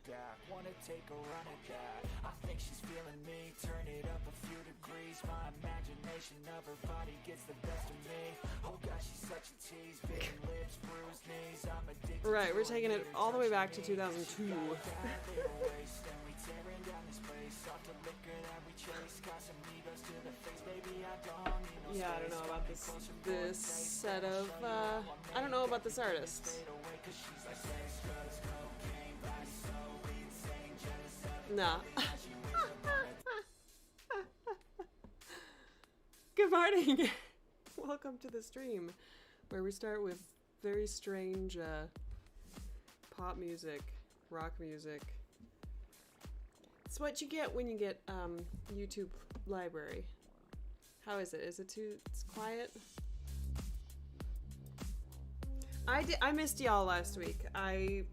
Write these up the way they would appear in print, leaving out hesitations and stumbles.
back, wanna take a run at that. I think she's feeling me, turn it up a few degrees. My imagination of her body gets the best of me. Oh god, she's such a tease, big lips, bruised knees. I'm addicted. Right, we're taking it all the way back to 2002. Yeah, I don't know about this set of, I don't know about this artist. Nah. Good morning! Welcome to the stream, where we start with very strange, pop music, rock music. It's what you get when you get, YouTube library. How is it? Is it too quiet? I missed y'all last week. I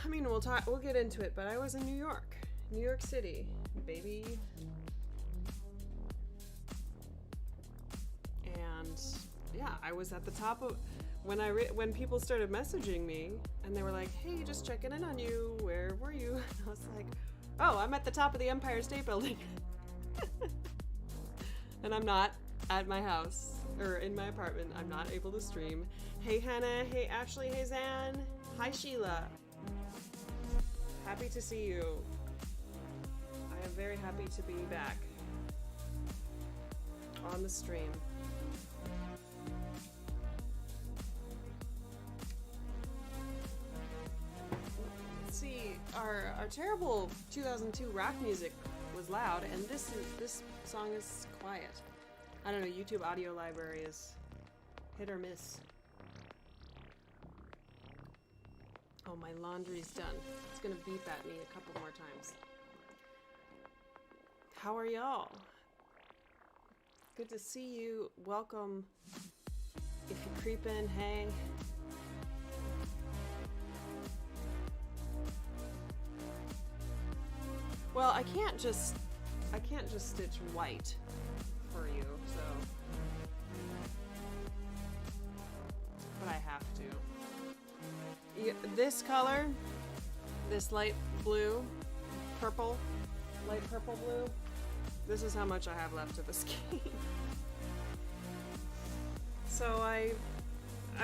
mean, we'll get into it, but I was in New York City, baby. And yeah, I was at the top of when people started messaging me and they were like, "Hey, just checking in on you. Where were you?" And I was like, "Oh, I'm at the top of the Empire State Building." And I'm not at my house or in my apartment. I'm not able to stream. Hey Hannah, hey Ashley, hey Zan, hi Sheila. Happy to see you. I am very happy to be back on the stream. Let's see, our terrible 2002 rock music was loud, and this song is quiet. I don't know, YouTube audio library is hit or miss. Oh, my laundry's done. It's gonna beep at me a couple more times. How are y'all? Good to see you. Welcome. If you creep in, hey. Well, I can't just stitch white for you, so. But I have to. This color, this light blue, purple, light purple blue, this is how much I have left of the skein. So I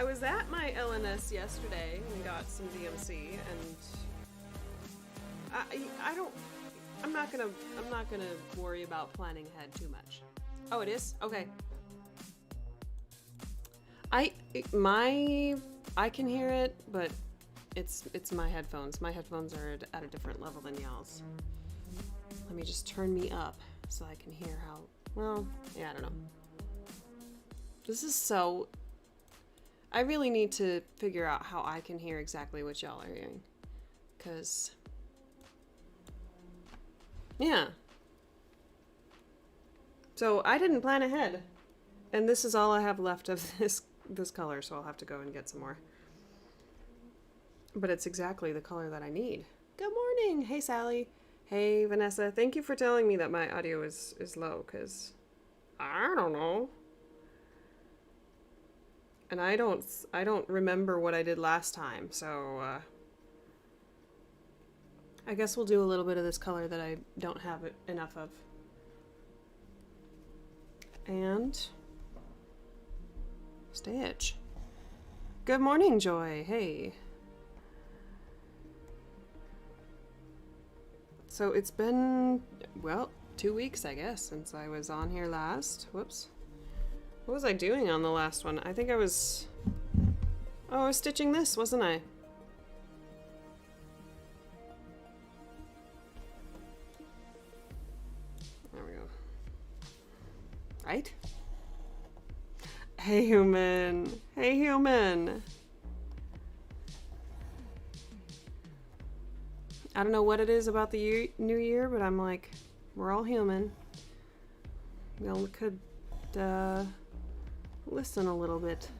was at my LNS yesterday and got some DMC, and I'm not gonna worry about planning ahead too much. Oh, it is? Okay. I can hear it, but it's my headphones. My headphones are at a different level than y'all's. Let me just turn me up so I can hear how, well, yeah, I don't know. This is so, I really need to figure out how I can hear exactly what y'all are hearing. 'Cause, yeah. So I didn't plan ahead. And this is all I have left of this color, so I'll have to go and get some more. But it's exactly the color that I need. Good morning! Hey Sally. Hey Vanessa. Thank you for telling me that my audio is low, because I don't know. And I don't remember what I did last time, so I guess we'll do a little bit of this color that I don't have enough of. And stitch. Good morning, Joy. Hey. So it's been, well, 2 weeks, I guess, since I was on here last. Whoops. What was I doing on the last one? I think I was stitching this, wasn't I? There we go. Right? Hey, human. Hey, human. I don't know what it is about the new year, but I'm like, we're all human. We all could listen a little bit.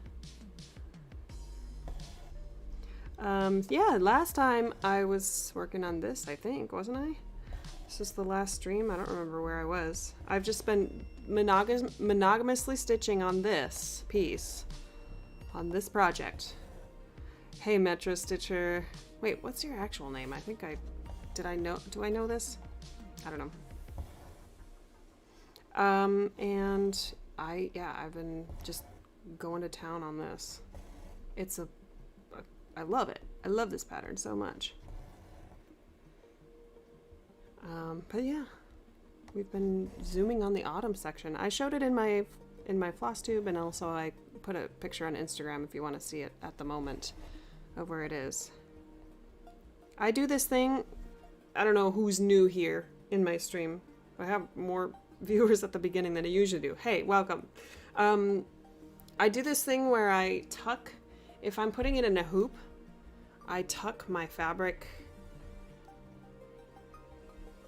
Yeah, last time I was working on this, I think, wasn't I? This is the last stream. I don't remember where I was. I've just been monogamously stitching on this piece, on this project. Hey, Metro Stitcher. Wait, what's your actual name? I think do I know this? I don't know. And I've been just going to town on this. I love it. I love this pattern so much. But yeah, we've been zooming on the autumn section. I showed it in my floss tube, and also I put a picture on Instagram if you want to see it at the moment of where it is. I do this thing, I don't know who's new here in my stream. I have more viewers at the beginning than I usually do. Hey, welcome. I do this thing where I tuck, if I'm putting it in a hoop, I tuck my fabric.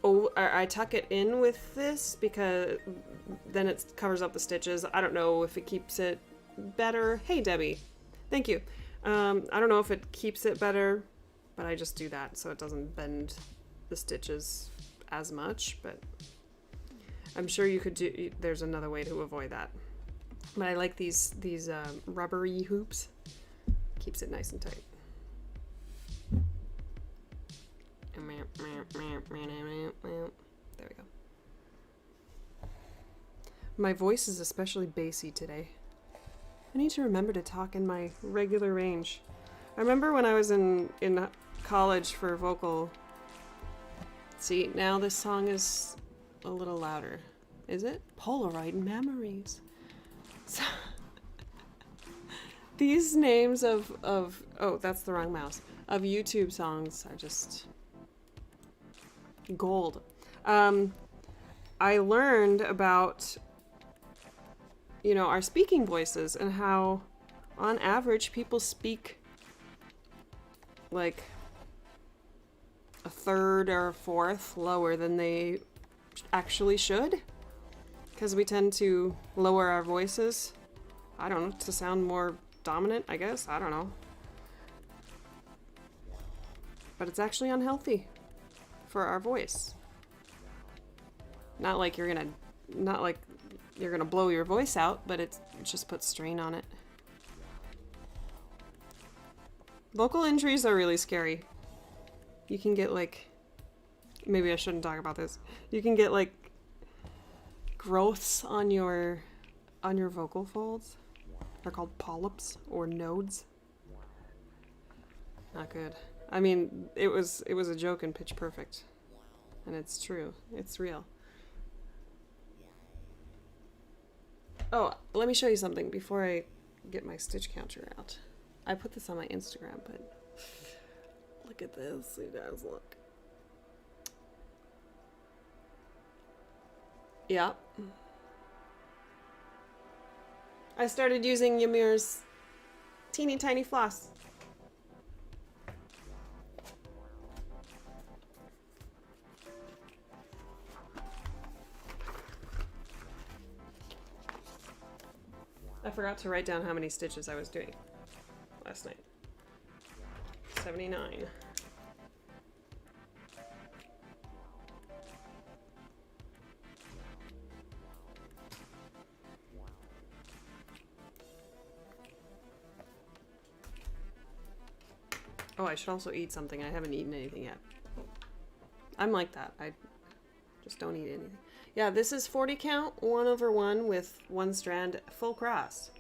Oh, I tuck it in with this because then it covers up the stitches. I don't know if it keeps it better. Hey, Debbie. Thank you. I don't know if it keeps it better, but I just do that so it doesn't bend the stitches as much, but I'm sure you could do, there's another way to avoid that. But I like these rubbery hoops. Keeps it nice and tight. There we go. My voice is especially bassy today. I need to remember to talk in my regular range. I remember when I was in college for vocal. See, now this song is a little louder. Is it? Polaroid memories. So these names of oh, that's the wrong mouse. Of YouTube songs are just gold. I learned about, our speaking voices and how on average people speak like a third or a fourth lower than they actually should, because we tend to lower our voices, I don't know, to sound more dominant, I guess. I don't know. But it's actually unhealthy for our voice. Not like you're gonna blow your voice out, but it just puts strain on it. Vocal injuries are really scary. You can get maybe I shouldn't talk about this. You can get growths on your vocal folds. They're called polyps or nodes. Not good. I mean, it was a joke in Pitch Perfect. And it's true. It's real. Oh, let me show you something before I get my stitch counter out. I put this on my Instagram, but look at this, you guys, look. Yeah. I started using Ymir's teeny tiny floss. I forgot to write down how many stitches I was doing last night. 79. Oh, I should also eat something. I haven't eaten anything yet. I'm like that. I just don't eat anything. Yeah, this is 40 count, 1/1 with 1 strand, full cross.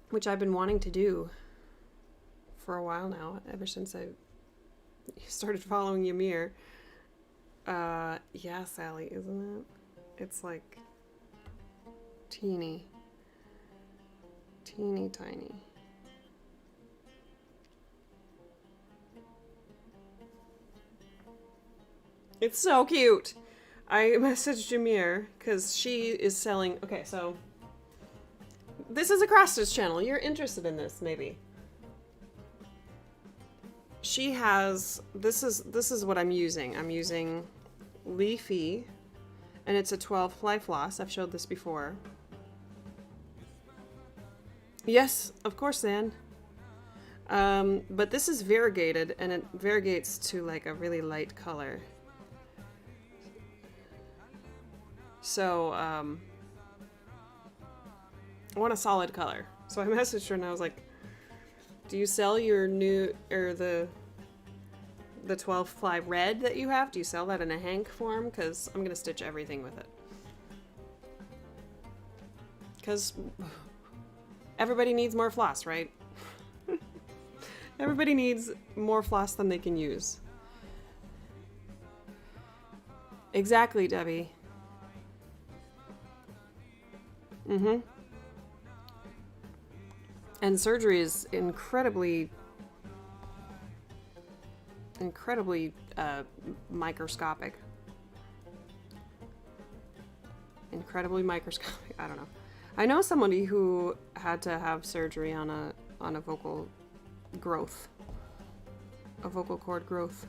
Which I've been wanting to do for a while now, ever since I started following Ymir. Yeah, Sally, isn't it? It's like teeny tiny. It's so cute. I messaged Ymir because she is selling. Okay, so this is a cross stitch channel. You're interested in this, maybe. She has this is what I'm using. I'm using Leafy, and it's a 12 ply floss. I've showed this before. Yes, of course, Anne. But this is variegated, and it variegates to like a really light color. So, I want a solid color. So I messaged her and I was like, do you sell your new, or the 12 ply red that you have? Do you sell that in a hank form? Because I'm going to stitch everything with it. Because everybody needs more floss, right? Everybody needs more floss than they can use. Exactly, Debbie. Mm-hmm. And surgery is incredibly microscopic. Incredibly microscopic. I don't know. I know somebody who had to have surgery on a vocal growth. A vocal cord growth.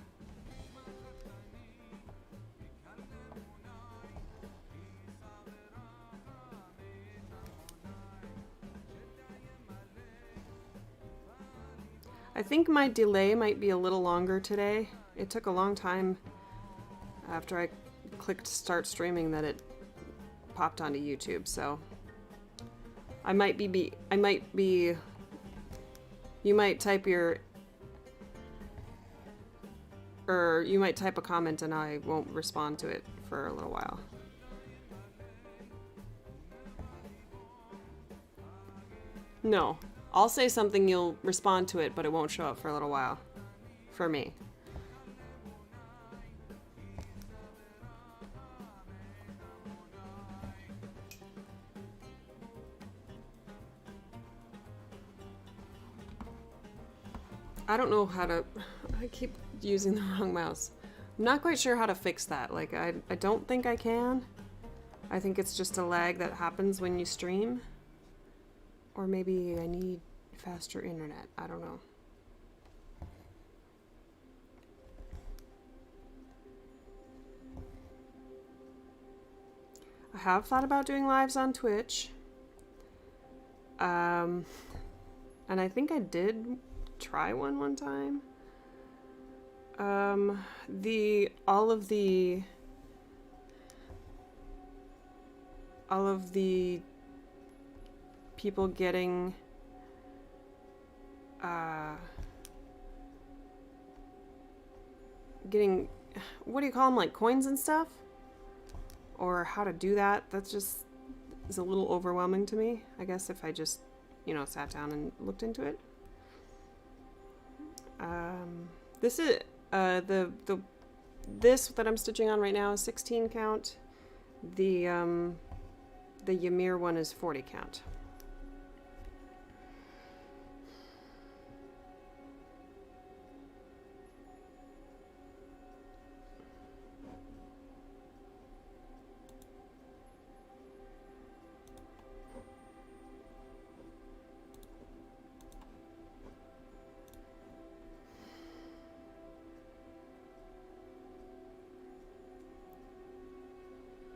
I think my delay might be a little longer today. It took a long time after I clicked start streaming that it popped onto YouTube, so I might be you might type you might type a comment and I won't respond to it for a little while. No. I'll say something, you'll respond to it, but it won't show up for a little while. For me. I don't know how to... I keep using the wrong mouse. I'm not quite sure how to fix that. Like, I don't think I can. I think it's just a lag that happens when you stream. Or maybe I need faster internet. I don't know. I have thought about doing lives on Twitch. And I think I did try one time. All of the people getting what do you call them, like coins and stuff, or how to do that, that's just is a little overwhelming to me. I guess if I just, you know, sat down and looked into it. This is this that I'm stitching on right now is 16 count. The Ymir one is 40 count.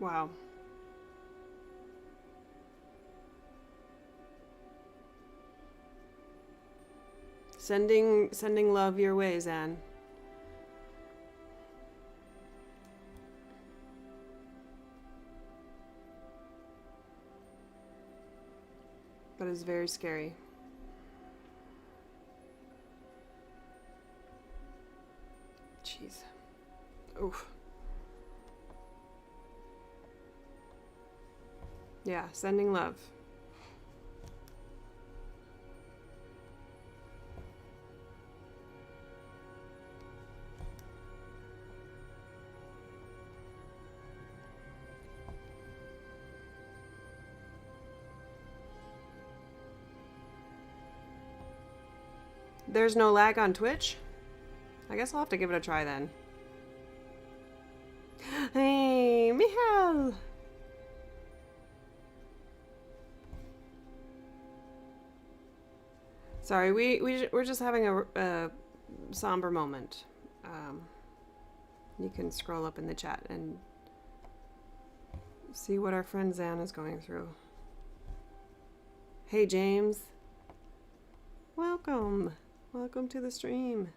Wow. Sending love your way, Zan. That is very scary. Jeez. Oof. Yeah, sending love. There's no lag on Twitch? I guess I'll have to give it a try then. Hey, Michal! Sorry, we're just having a somber moment. You can scroll up in the chat and see what our friend Zan is going through. Hey, James. Welcome. Welcome to the stream.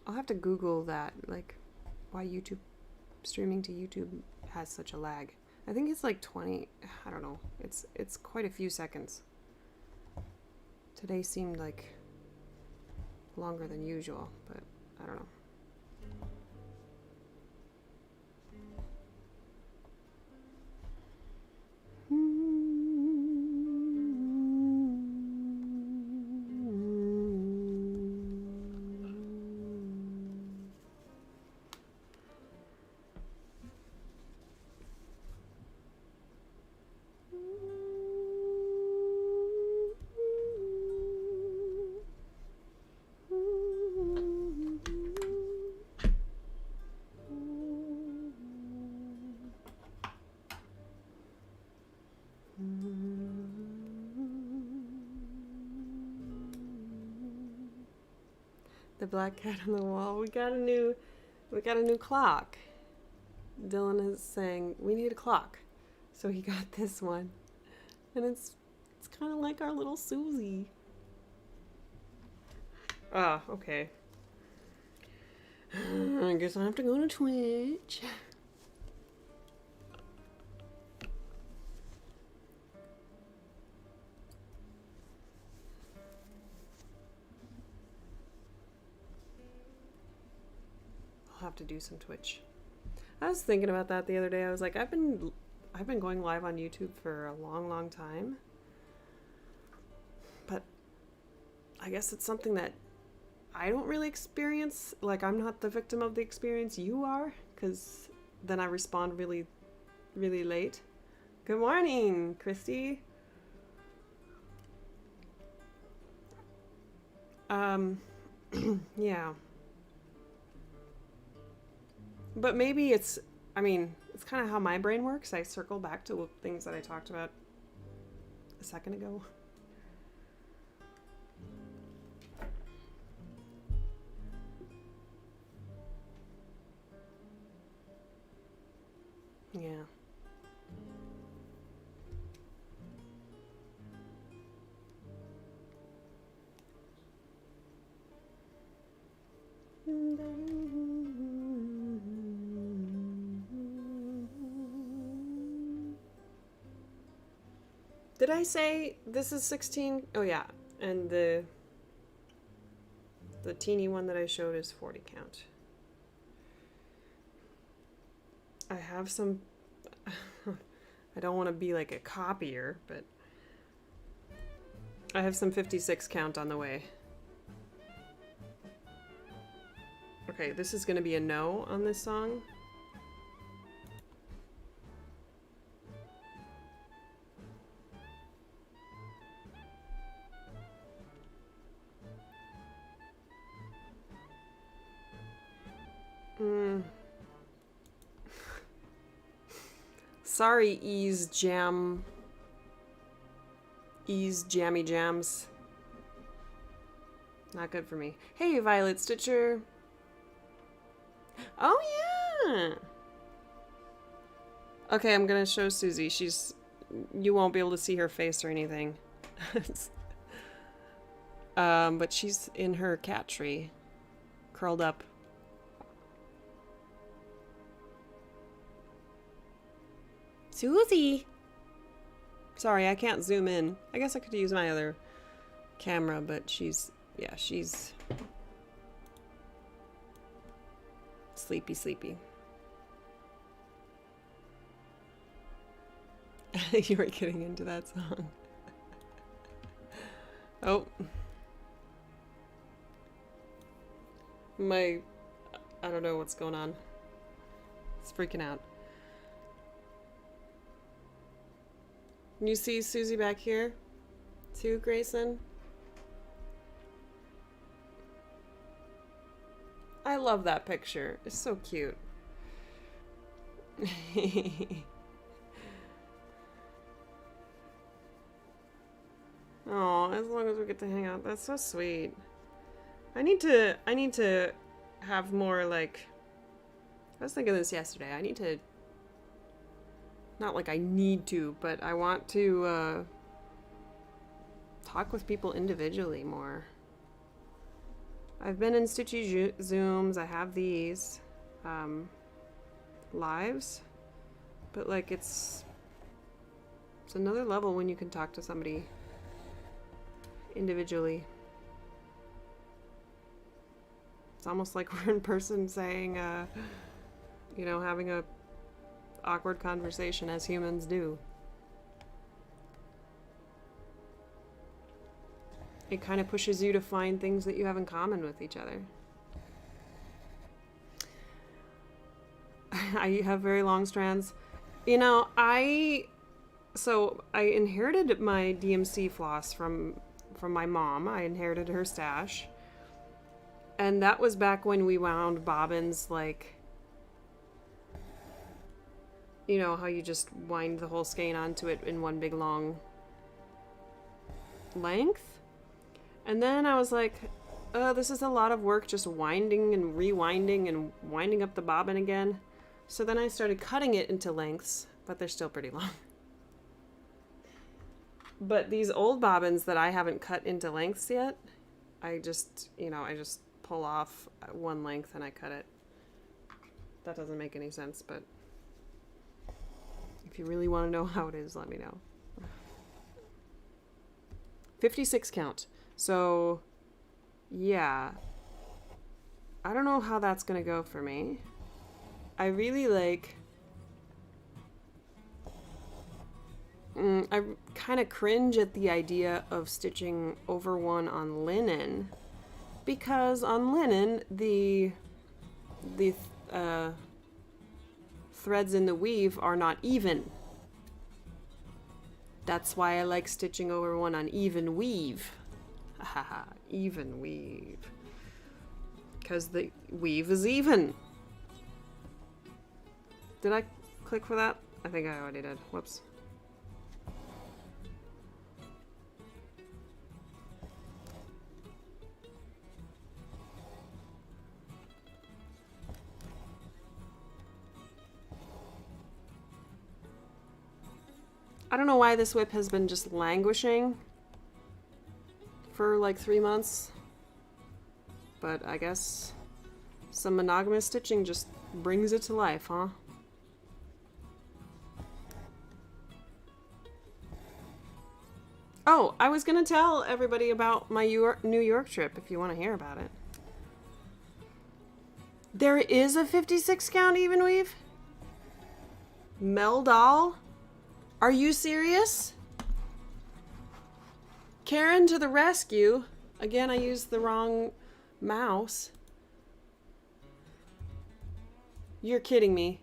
I'll have to Google that, like, why YouTube, streaming to YouTube has such a lag. I think it's like 20. I don't know. It's quite a few seconds. Today seemed like longer than usual, but I don't know. The black cat on the wall. We got a new clock. Dylan is saying we need a clock, so he got this one, and it's kind of like our little Susie. Ah, okay. I guess I have to go to Twitch. I'll have to do some Twitch. I was thinking about that the other day. I was like, I've been going live on YouTube for a long time, but I guess it's something that I don't really experience. Like, I'm not the victim of the experience, you are, because then I respond really late. Good morning, Christy. Yeah. But maybe it's kind of how my brain works. I circle back to things that I talked about a second ago. Yeah. Did I say this is 16? Oh yeah, and the teeny one that I showed is 40 count. I have some, I don't want to be like a copier, but I have some 56 count on the way. Okay, this is going to be a no on this song. Sorry, Ease Jammy Jams. Not good for me. Hey, Violet Stitcher. Oh, yeah. Okay, I'm gonna show Susie. You won't be able to see her face or anything. But she's in her cat tree, curled up. Susie! Sorry, I can't zoom in. I guess I could use my other camera, but she's sleepy. You were getting into that song. Oh. I don't know what's going on. It's freaking out. You see Susie back here? Too, Grayson? I love that picture. It's so cute. Oh, as long as we get to hang out. That's so sweet. I need to have more, like, I was thinking this yesterday. I need to, not like I need to, but I want to talk with people individually more. I've been in Stitchy Zooms. I have these lives, But like it's another level when you can talk to somebody individually. It's almost like we're in person saying, you know, having a awkward conversation as humans do. It kind of pushes you to find things that you have in common with each other. I have very long strands. You know, I inherited my DMC floss from my mom. I inherited her stash. And that was back when we wound bobbins like, you know, how you just wind the whole skein onto it in one big long length. And then I was like, this is a lot of work just winding and rewinding and winding up the bobbin again. So then I started cutting it into lengths, but they're still pretty long. But these old bobbins that I haven't cut into lengths yet, I just pull off one length and I cut it. That doesn't make any sense, but if you really want to know how it is, let me know. 56 count. So, yeah. I don't know how that's going to go for me. I really like... I kind of cringe at the idea of stitching over one on linen, because on linen the threads in the weave are not even. That's why I like stitching over one on even weave. Haha, even weave. Because the weave is even. Did I click for that? I think I already did. Whoops. I don't know why this whip has been just languishing for like 3 months, but I guess some monogamous stitching just brings it to life, huh? Oh, I was gonna tell everybody about my New York trip if you want to hear about it. There is a 56 count even weave? Meldal? Are you serious? Karen to the rescue. Again, I used the wrong mouse. You're kidding me.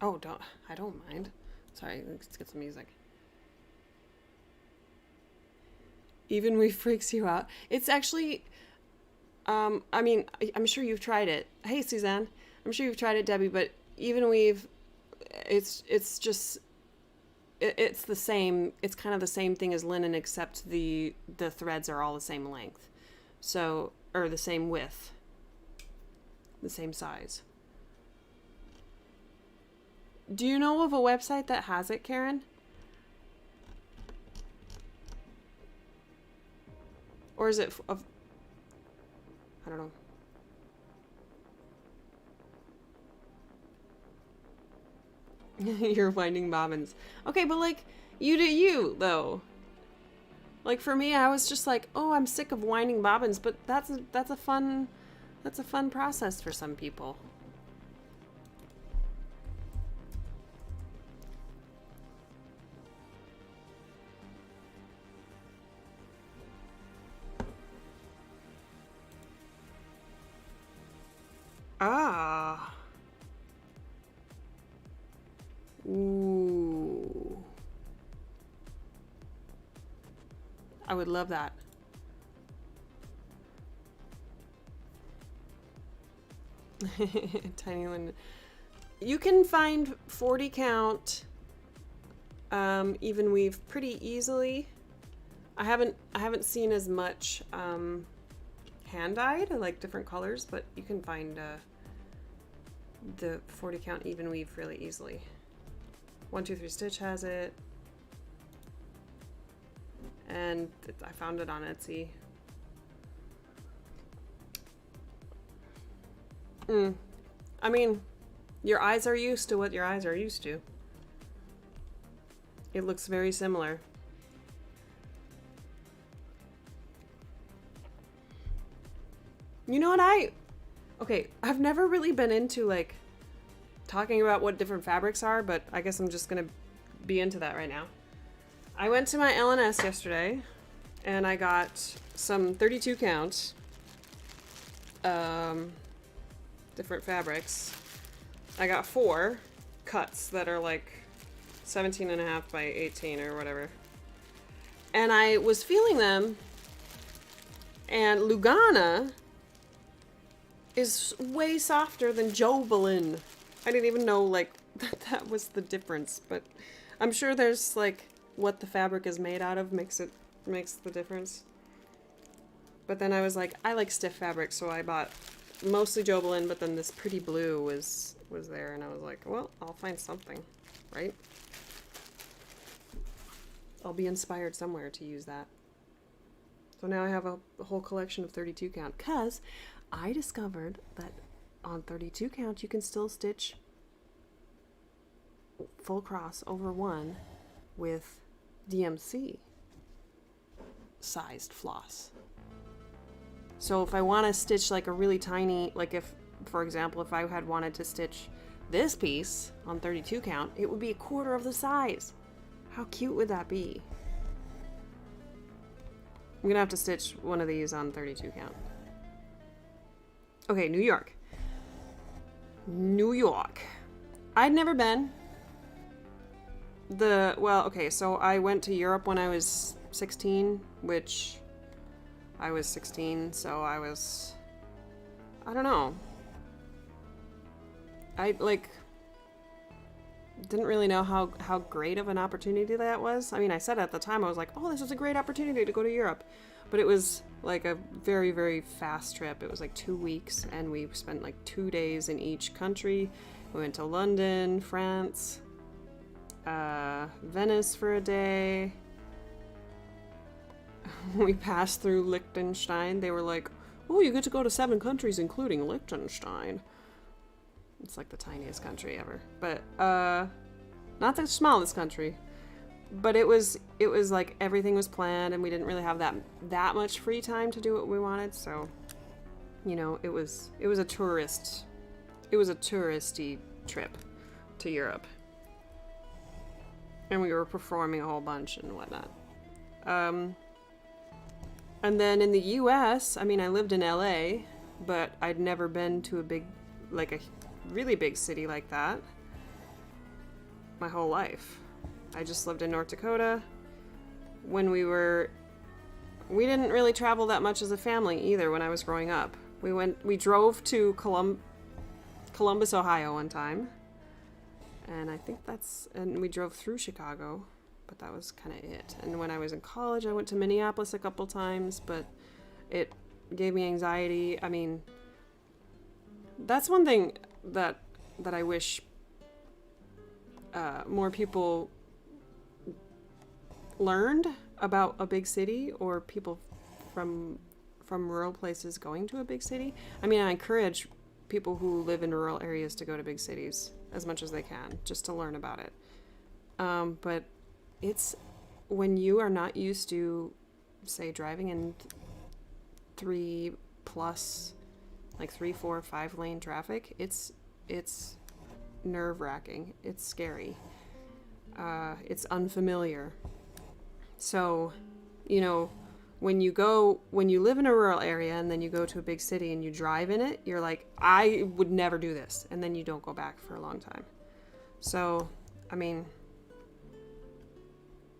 Oh, I don't mind. Sorry, let's get some music. Even weave freaks you out. It's actually, I mean, I'm sure you've tried it. Hey, Suzanne. I'm sure you've tried it, Debbie, but even weave, it's just, it's the same, it's kind of the same thing as linen, except the threads are all the same length. So, or the same width, the same size. Do you know of a website that has it, Karen? Or is it of... I don't know. You're winding bobbins. Okay, but like, you do you, though. Like for me, I was just like, oh, I'm sick of winding bobbins, but that's a fun process for some people. Ah. Ooh. I would love that. Tiny one. You can find 40 count even weave pretty easily. I haven't seen as much hand dyed. I like different colors, but you can find the 40 count even weave really easily. 123 Stitch has it. And I found it on Etsy. I mean, your eyes are used to what your eyes are used to. It looks very similar. You know what okay, I've never really been into like talking about what different fabrics are, but I guess I'm just gonna be into that right now. I went to my L&S yesterday and I got some 32 count different fabrics. I got 4 cuts that are like 17.5 by 18 or whatever. And I was feeling them, and Lugana is way softer than Jobelin. I didn't even know like that was the difference, but I'm sure there's like what the fabric is made out of makes the difference. But then I was like, I like stiff fabric, so I bought mostly Jobelin, but then this pretty blue was there, and I was like, well, I'll find something, right? I'll be inspired somewhere to use that. So now I have a whole collection of 32 count, because I discovered that on 32 count you can still stitch full cross over 1 with DMC sized floss. So if I want to stitch like a really tiny, like if, for example, if I had wanted to stitch this piece on 32 count, it would be a quarter of the size. How cute would that be? I'm gonna have to stitch one of these on 32 count. Okay, New York. New York. I'd never been. So I went to Europe when I was 16, which I was 16, so I don't know. I didn't really know how great of an opportunity that was. I mean, I said at the time, I was like, oh, this is a great opportunity to go to Europe. But it was like a very, very fast trip. It was like 2 weeks, and we spent like 2 days in each country. We went to London, France, Venice for a day. We passed through Liechtenstein. They were like, oh, you get to go to 7 countries, including Liechtenstein. It's like the tiniest country ever. But, not the smallest country. But it was like everything was planned, and we didn't really have that much free time to do what we wanted. So, you know, it was a touristy trip to Europe. And we were performing a whole bunch and whatnot. And then in the US, I mean, I lived in LA, but I'd never been to a really big city like that my whole life. I just lived in North Dakota. When we didn't really travel that much as a family either when I was growing up. We drove to Columbus, Ohio one time. And I think and we drove through Chicago, but that was kind of it. And when I was in college, I went to Minneapolis a couple times, but it gave me anxiety. I mean, that's one thing that I wish more people learned about a big city, or people from rural places going to a big city. I mean, I encourage people who live in rural areas to go to big cities as much as they can, just to learn about it. But it's when you are not used to, say, driving in 3, 4, 5 lane traffic, it's nerve-wracking. It's scary. It's unfamiliar. So, you know, when you live in a rural area and then you go to a big city and you drive in it, you're like, I would never do this. And then you don't go back for a long time. So, I mean,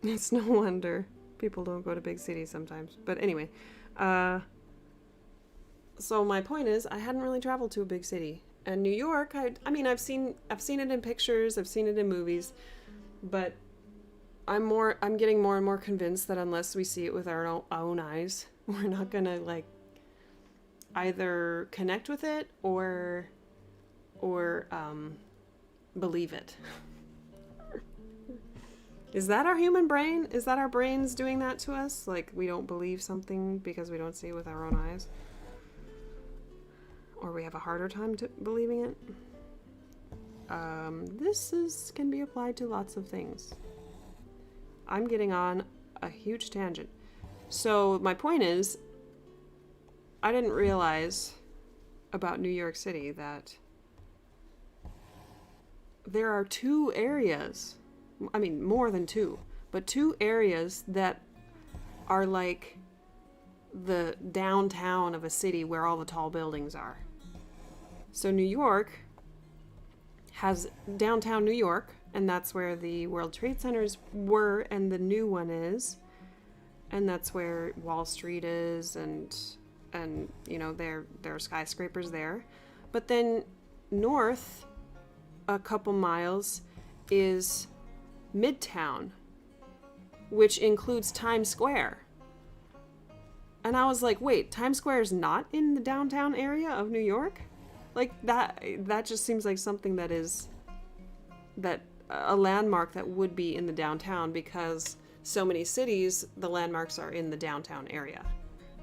it's no wonder people don't go to big cities sometimes. But anyway, so my point is, I hadn't really traveled to a big city. And New York, I mean, I've seen it in pictures, I've seen it in movies, but I'm getting more and more convinced that unless we see it with our own eyes, we're not gonna like either connect with it or or believe it. Is that our human brain? Is that our brains doing that to us? Like, we don't believe something because we don't see it with our own eyes? Or we have a harder time believing it? This can be applied to lots of things. I'm getting on a huge tangent. So my point is, I didn't realize about New York City that there are two areas, I mean more than two, but two areas that are like the downtown of a city where all the tall buildings are. So New York has downtown New York, and that's where the World Trade Centers were, and the new one is, and that's where Wall Street is, and you know, there are skyscrapers there. But then north a couple miles is Midtown, which includes Times Square. And I was like, wait, Times Square is not in the downtown area of New York? Like, that just seems like something that a landmark that would be in the downtown, because so many cities, the landmarks are in the downtown area.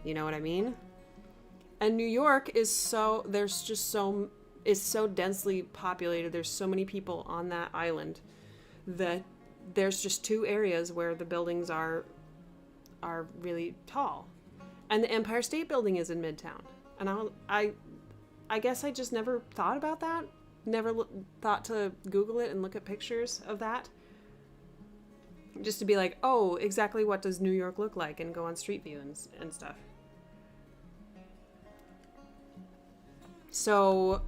You know what I mean? And New York is so densely populated. There's so many people on that island that there's just two areas where the buildings are really tall. And the Empire State Building is in Midtown. And I guess I just never thought about that. Never thought to Google it and look at pictures of that. Just to be like, oh, exactly what does New York look like, and go on Street View and stuff. So,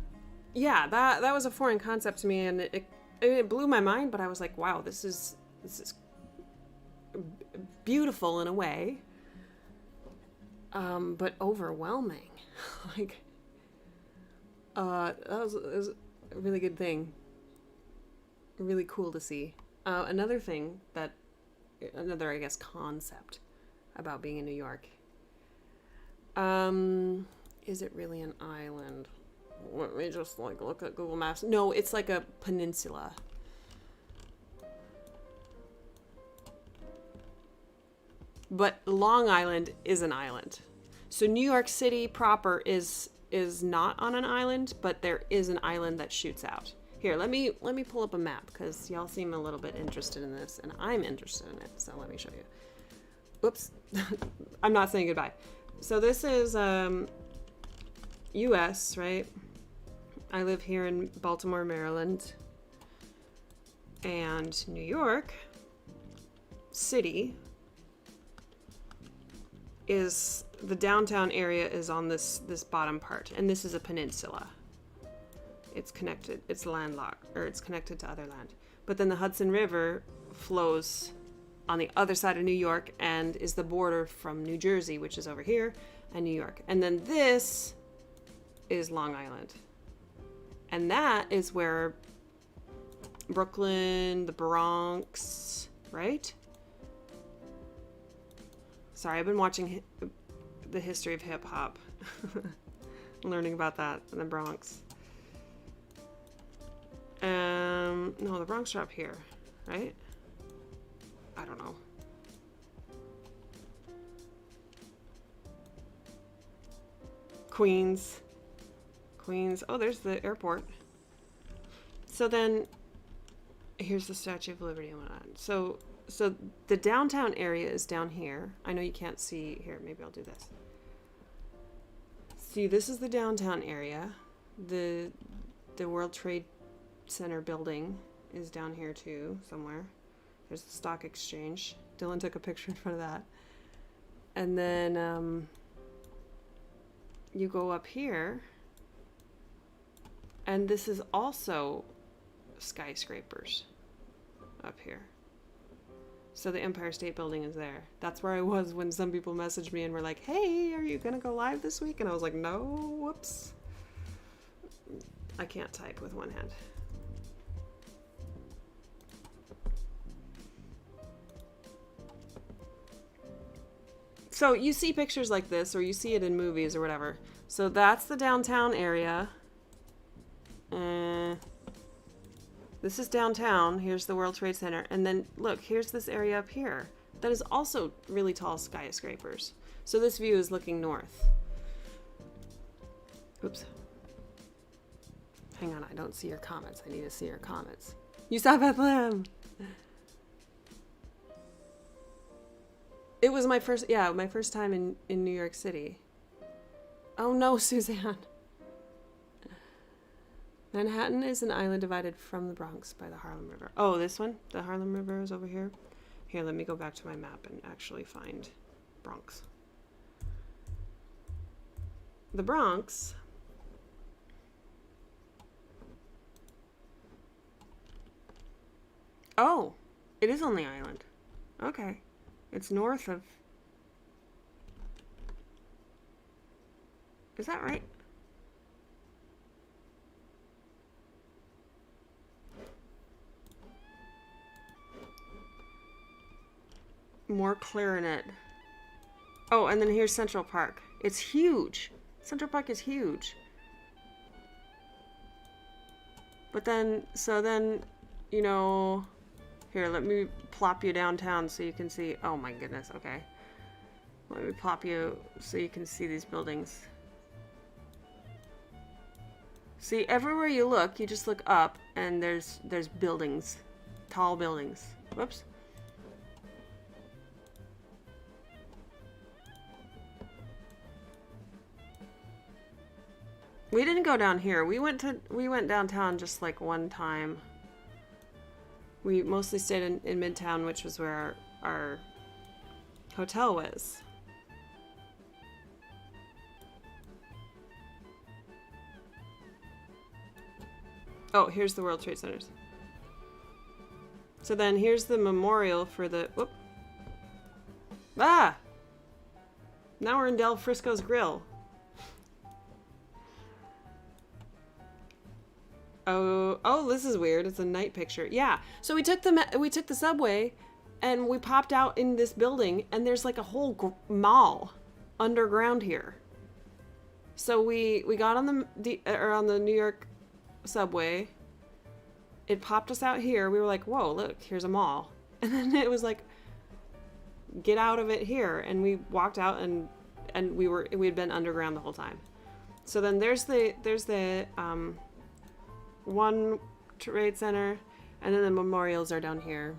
yeah, that was a foreign concept to me, and it blew my mind, but I was like, wow, this is beautiful in a way, but overwhelming. Like, it was a really good thing. Really cool to see. Another, I guess, concept about being in New York. Is it really an island? Let me just look at Google Maps. No, it's like a peninsula. But Long Island is an island. So New York City proper is not on an island, but there is an island that shoots out. Here, let me pull up a map, because y'all seem a little bit interested in this, and I'm interested in it, so let me show you. Whoops. I'm not saying goodbye. So this is US, right? I live here in Baltimore, Maryland. And New York City is, the downtown area is on this bottom part, and this is a peninsula. It's connected, it's landlocked, or it's connected to other land. But then the Hudson River flows on the other side of New York and is the border from New Jersey, which is over here, and New York. And then this is Long Island. And that is where Brooklyn, the Bronx, right? Sorry, I've been watching the history of hip hop. Learning about that in the Bronx. No, the Bronx are up here, right? I don't know. Queens. Oh, there's the airport. So then, here's the Statue of Liberty and whatnot. So the downtown area is down here. I know you can't see here. Maybe I'll do this. See, this is the downtown area. The World Trade Center building is down here too, somewhere. There's the stock exchange. Dylan took a picture in front of that. And then you go up here, and this is also skyscrapers up here. So the Empire State Building is there. That's where I was when some people messaged me and were like, hey, are you gonna go live this week? And I was like, no, whoops. I can't type with one hand. So you see pictures like this, or you see it in movies or whatever. So that's the downtown area. This is downtown. Here's the World Trade Center. And then, look, here's this area up here that is also really tall skyscrapers. So this view is looking north. Oops. Hang on, I don't see your comments. I need to see your comments. You saw Bethlehem! It was my first time in New York City. Oh no, Suzanne. Manhattan is an island divided from the Bronx by the Harlem River. Oh, this one? The Harlem River is over here? Here, let me go back to my map and actually find Bronx. The Bronx... Oh, it is on the island. Okay. It's north of... Is that right? More clarinet. Oh, and then here's Central Park. It's huge. Central Park is huge. But then, you know... Here, let me plop you downtown so you can see... Oh my goodness, okay. Let me plop you so you can see these buildings. See, everywhere you look, you just look up and there's buildings. Tall buildings. Whoops. We didn't go down here. We went downtown just like one time. We mostly stayed in Midtown, which was where our hotel was. Oh, here's the World Trade Centers. So then here's the memorial for the... Whoop. Ah! Now we're in Del Frisco's Grill. Oh, this is weird. It's a night picture. Yeah. So we took the subway, and we popped out in this building, and there's like a whole mall underground here. So we got on the New York subway. It popped us out here. We were like, whoa, look, here's a mall. And then it was like, get out of it here. And we walked out, and we had been underground the whole time. So then there's the One Trade Center, and then the memorials are down here.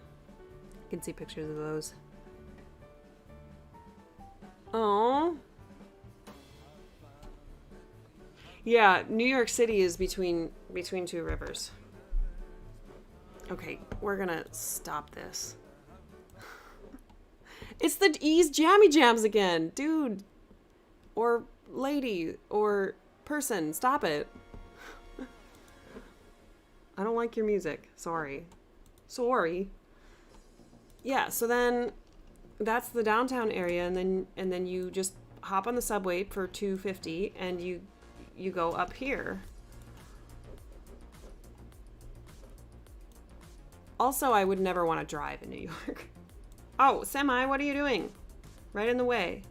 You can see pictures of those. Oh. Yeah, New York City is between two rivers. Okay, we're gonna stop this. It's the Ease Jammy Jams again, dude. Or lady, or person, stop it. I don't like your music. Sorry. Yeah, so then that's the downtown area, and then you just hop on the subway for $2.50 and you go up here. Also, I would never want to drive in New York. Oh, Semi, what are you doing? Right in the way.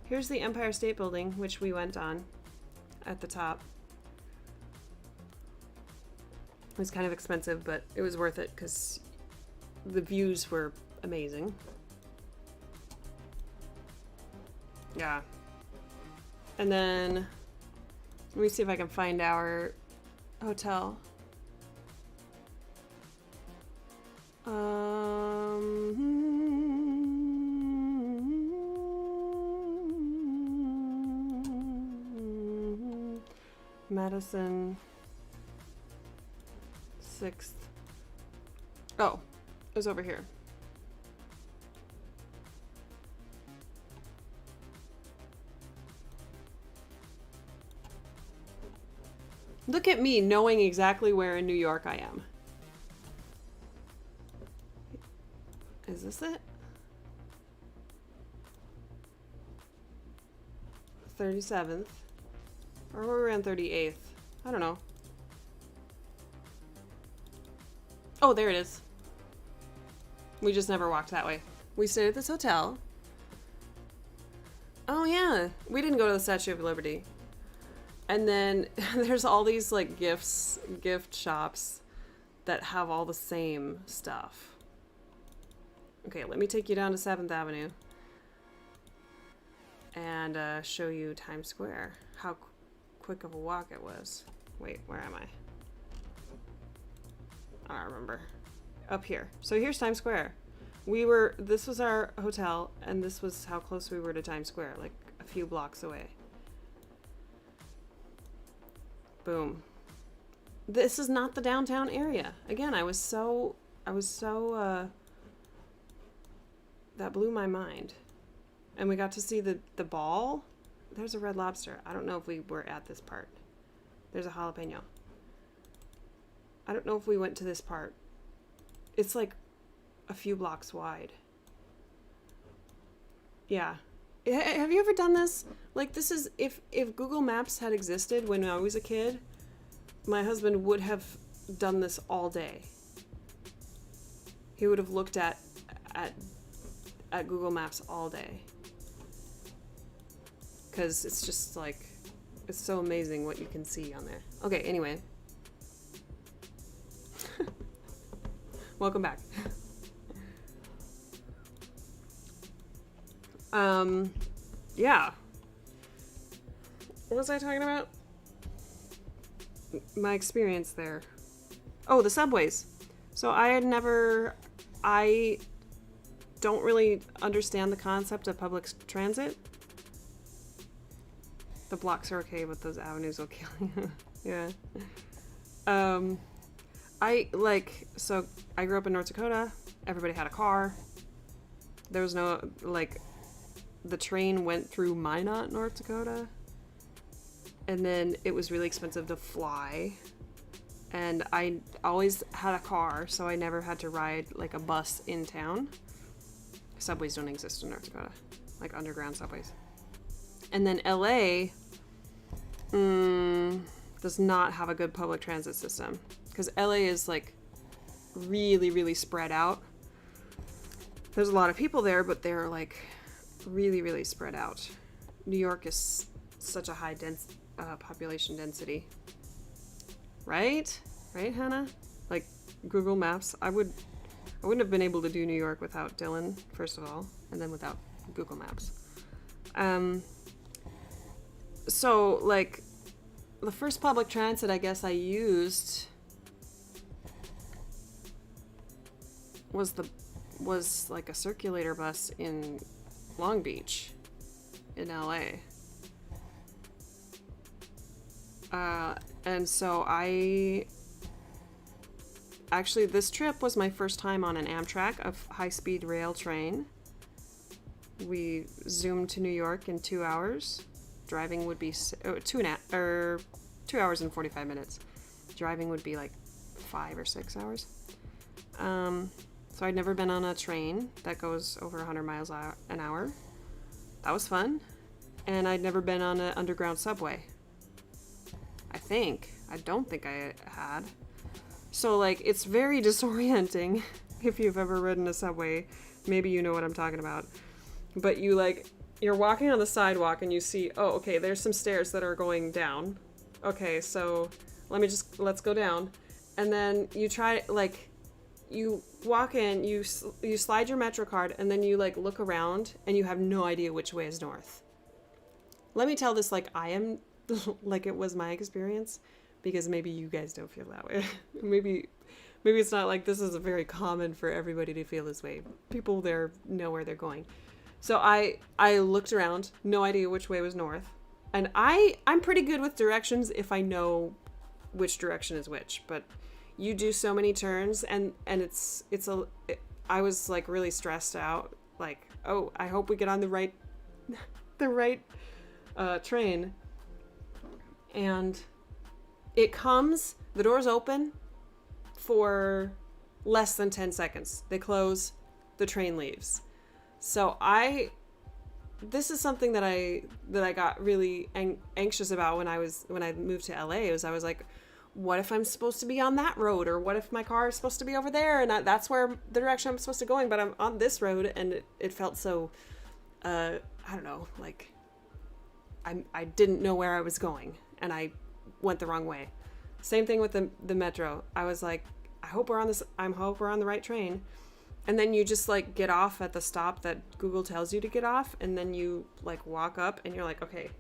Here's the Empire State Building, which we went on at the top. It was kind of expensive, but it was worth it because the views were amazing. Yeah. And then, let me see if I can find our hotel. Madison 6th. Oh, it was over here. Look at me knowing exactly where in New York I am. Is this it? 37th. Or were we on 38th? I don't know. Oh, there it is. We just never walked that way. We stayed at this hotel. Oh yeah, we didn't go to the Statue of Liberty. And then there's all these like gift shops that have all the same stuff. Okay, let me take you down to 7th Avenue and show you Times Square. How quick of a walk it was. Wait, where am I? I don't remember. Up here. So here's Times Square. This was our hotel, and this was how close we were to Times Square, like a few blocks away. Boom. This is not the downtown area. Again, I was so that blew my mind. And we got to see the ball. There's a Red Lobster. I don't know if we were at this part. There's a jalapeno. I don't know if we went to this part. It's like a few blocks wide. Yeah. Have you ever done this? Like, this is, if Google Maps had existed when I was a kid, my husband would have done this all day. He would have looked at Google Maps all day. Because it's just like, it's so amazing what you can see on there. Okay, anyway. Welcome back. Yeah. What was I talking about? My experience there. Oh, the subways. So I don't really understand the concept of public transit. The blocks are okay, but those avenues will kill you. Yeah. I grew up in North Dakota. Everybody had a car. There was no, the train went through Minot, North Dakota. And then it was really expensive to fly. And I always had a car, so I never had to ride, a bus in town. Subways don't exist in North Dakota. Like, underground subways. And then LA does not have a good public transit system. Because LA is, really, really spread out. There's a lot of people there, but they're, really, really spread out. New York is such a high population density. Right? Right, Hannah? Google Maps. I wouldn't have been able to do New York without Dylan, first of all, and then without Google Maps. So, the first public transit I guess I used was a circulator bus in Long Beach in LA. And so actually this trip was my first time on an Amtrak, a high-speed rail train. We zoomed to New York in 2 hours. Driving would be 2 hours and 45 minutes. Driving would be 5 or 6 hours. So I'd never been on a train that goes over 100 miles an hour. That was fun. And I'd never been on an underground subway. I don't think I had. So, it's very disorienting if you've ever ridden a subway. Maybe you know what I'm talking about. But you're walking on the sidewalk and you see, oh, okay, there's some stairs that are going down. Okay, so let's go down. And then you try, you walk in, you slide your Metro card, and then you, look around and you have no idea which way is north. Let me tell this I am, it was my experience, because maybe you guys don't feel that way. maybe it's not this is very common for everybody to feel this way. People there know where they're going. So I looked around, no idea which way was north. And I'm pretty good with directions if I know which direction is which, but you do so many turns and I was really stressed out. Oh, I hope we get on the right train. And it comes, the doors open for less than 10 seconds. They close, the train leaves. So this is something that I got really anxious about when I moved to LA. I was like, what if I'm supposed to be on that road? Or what if my car is supposed to be over there? And that's where the direction I'm supposed to going, but I'm on this road. And it felt so, I don't know, I didn't know where I was going. and I went the wrong way. Same thing with the metro. I was like, I hope we're on the right train. And then you just like get off at the stop that Google tells you to get off, and then you like walk up and you're like, okay,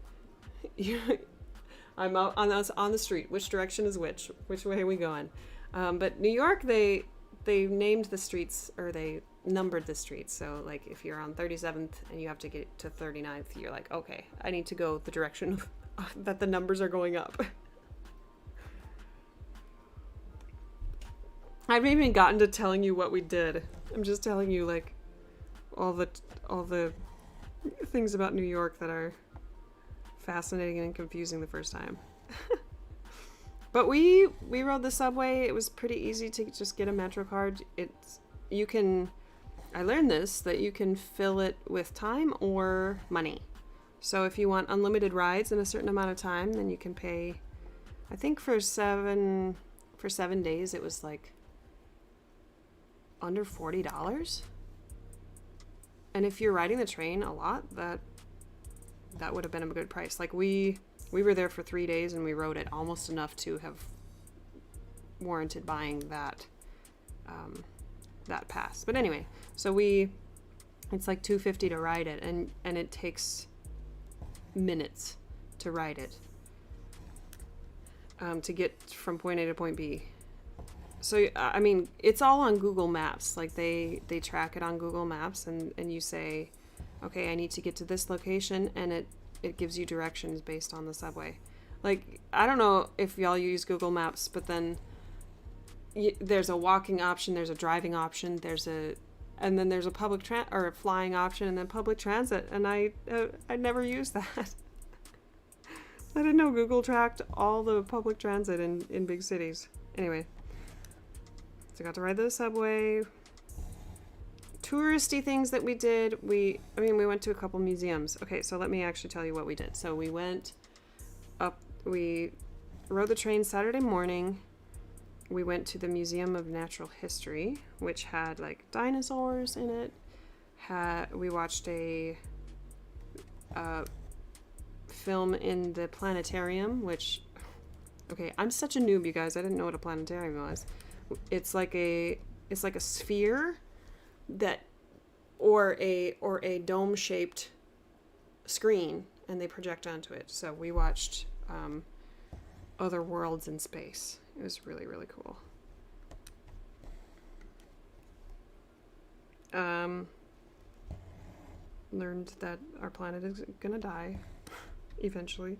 I'm out on the street. Which direction is which? Which way are we going? But New York, they named the streets, or they numbered the streets. So like if you're on 37th and you have to get to 39th, you're like, okay, I need to go the direction that the numbers are going up. I haven't even gotten to telling you what we did. I'm just telling you like all the things about New York that are fascinating and confusing the first time. But we rode the subway. It was pretty easy to just get a Metro card. I learned this, that you can fill it with time or money. So if you want unlimited rides in a certain amount of time, then you can pay, I think for 7 days it was like under $40. And if you're riding the train a lot, that would have been a good price. Like we were there for 3 days and we rode it almost enough to have warranted buying that pass. But anyway, so it's like $250 to ride it, and it takes minutes to ride it to get from point A to point B. So, I mean, it's all on Google Maps. Like, they track it on Google Maps, and you say, okay, I need to get to this location, and it gives you directions based on the subway. Like, I don't know if y'all use Google Maps, but then there's a walking option, there's a driving option, and then there's a or a flying option, and then public transit, and I never used that. I didn't know Google tracked all the public transit in big cities. Anyway. So I got to ride the subway. Touristy things that we did. We went to a couple museums. Okay, so let me actually tell you what we did. So we went up, we rode the train Saturday morning. We went to the Museum of Natural History, which had like dinosaurs in it. We watched a film in the planetarium, which, okay, I'm such a noob, you guys. I didn't know what a planetarium was. It's like a sphere that or a dome-shaped screen, and they project onto it. So we watched other worlds in space. It was really, really cool. Learned that our planet is gonna die eventually.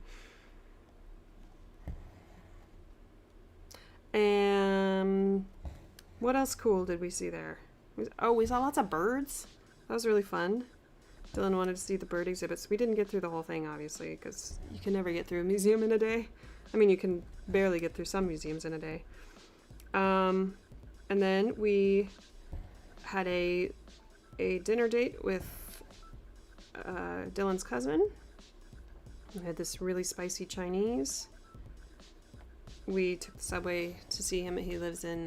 And what else cool did we see there? We saw lots of birds. That was really fun. Dylan wanted to see the bird exhibits. We didn't get through the whole thing, obviously, because you can never get through a museum in a day. I mean, you can barely get through some museums in a day. And then we had a dinner date with Dylan's cousin. We had this really spicy Chinese. We took the subway to see him. He lives in,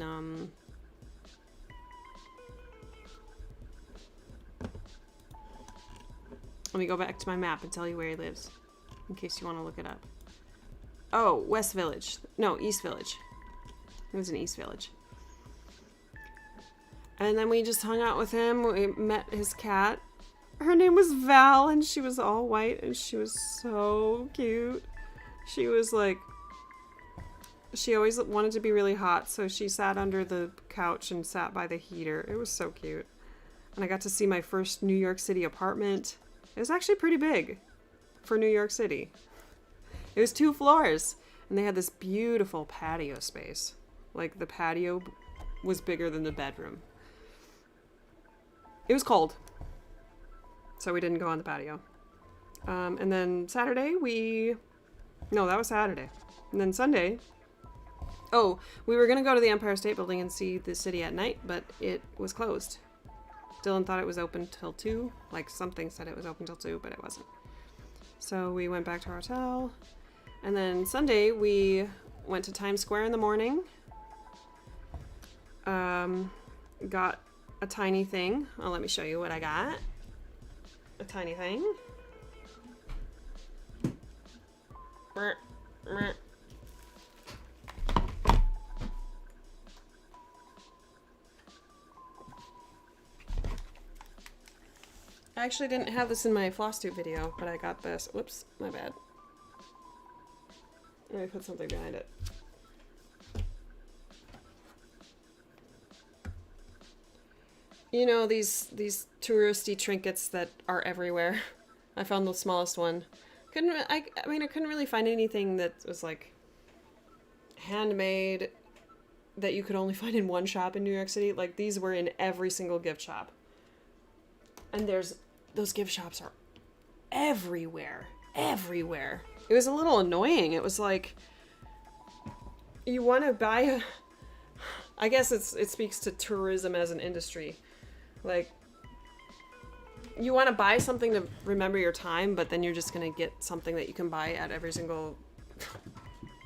let me go back to my map and tell you where he lives, in case you want to look it up. Oh, West Village. No, East Village. It was in East Village. And then we just hung out with him. We met his cat. Her name was Val, and she was all white, and she was so cute. She was like, she always wanted to be really hot, so she sat under the couch and sat by the heater. It was so cute. And I got to see my first New York City apartment. It was actually pretty big for New York City. It was 2 floors, and they had this beautiful patio space. Like, the patio was bigger than the bedroom. It was cold, so we didn't go on the patio. And then Saturday, that was Saturday. And then Sunday, we were going to go to the Empire State Building and see the city at night, but it was closed. Dylan thought it was open till 2. Like, something said it was open till 2, but it wasn't. So we went back to our hotel. And then Sunday, we went to Times Square in the morning. Got a tiny thing. Oh, let me show you what I got. A tiny thing. I actually didn't have this in my floss tube video, but I got this. Whoops, my bad. Let me put something behind it. You know, these touristy trinkets that are everywhere. I found the smallest one. I couldn't really find anything that was like handmade that you could only find in one shop in New York City. Like, these were in every single gift shop. And those gift shops are everywhere. Everywhere. It was a little annoying. It was like, you want to buy I guess it speaks to tourism as an industry. Like, you want to buy something to remember your time, but then you're just going to get something that you can buy at every single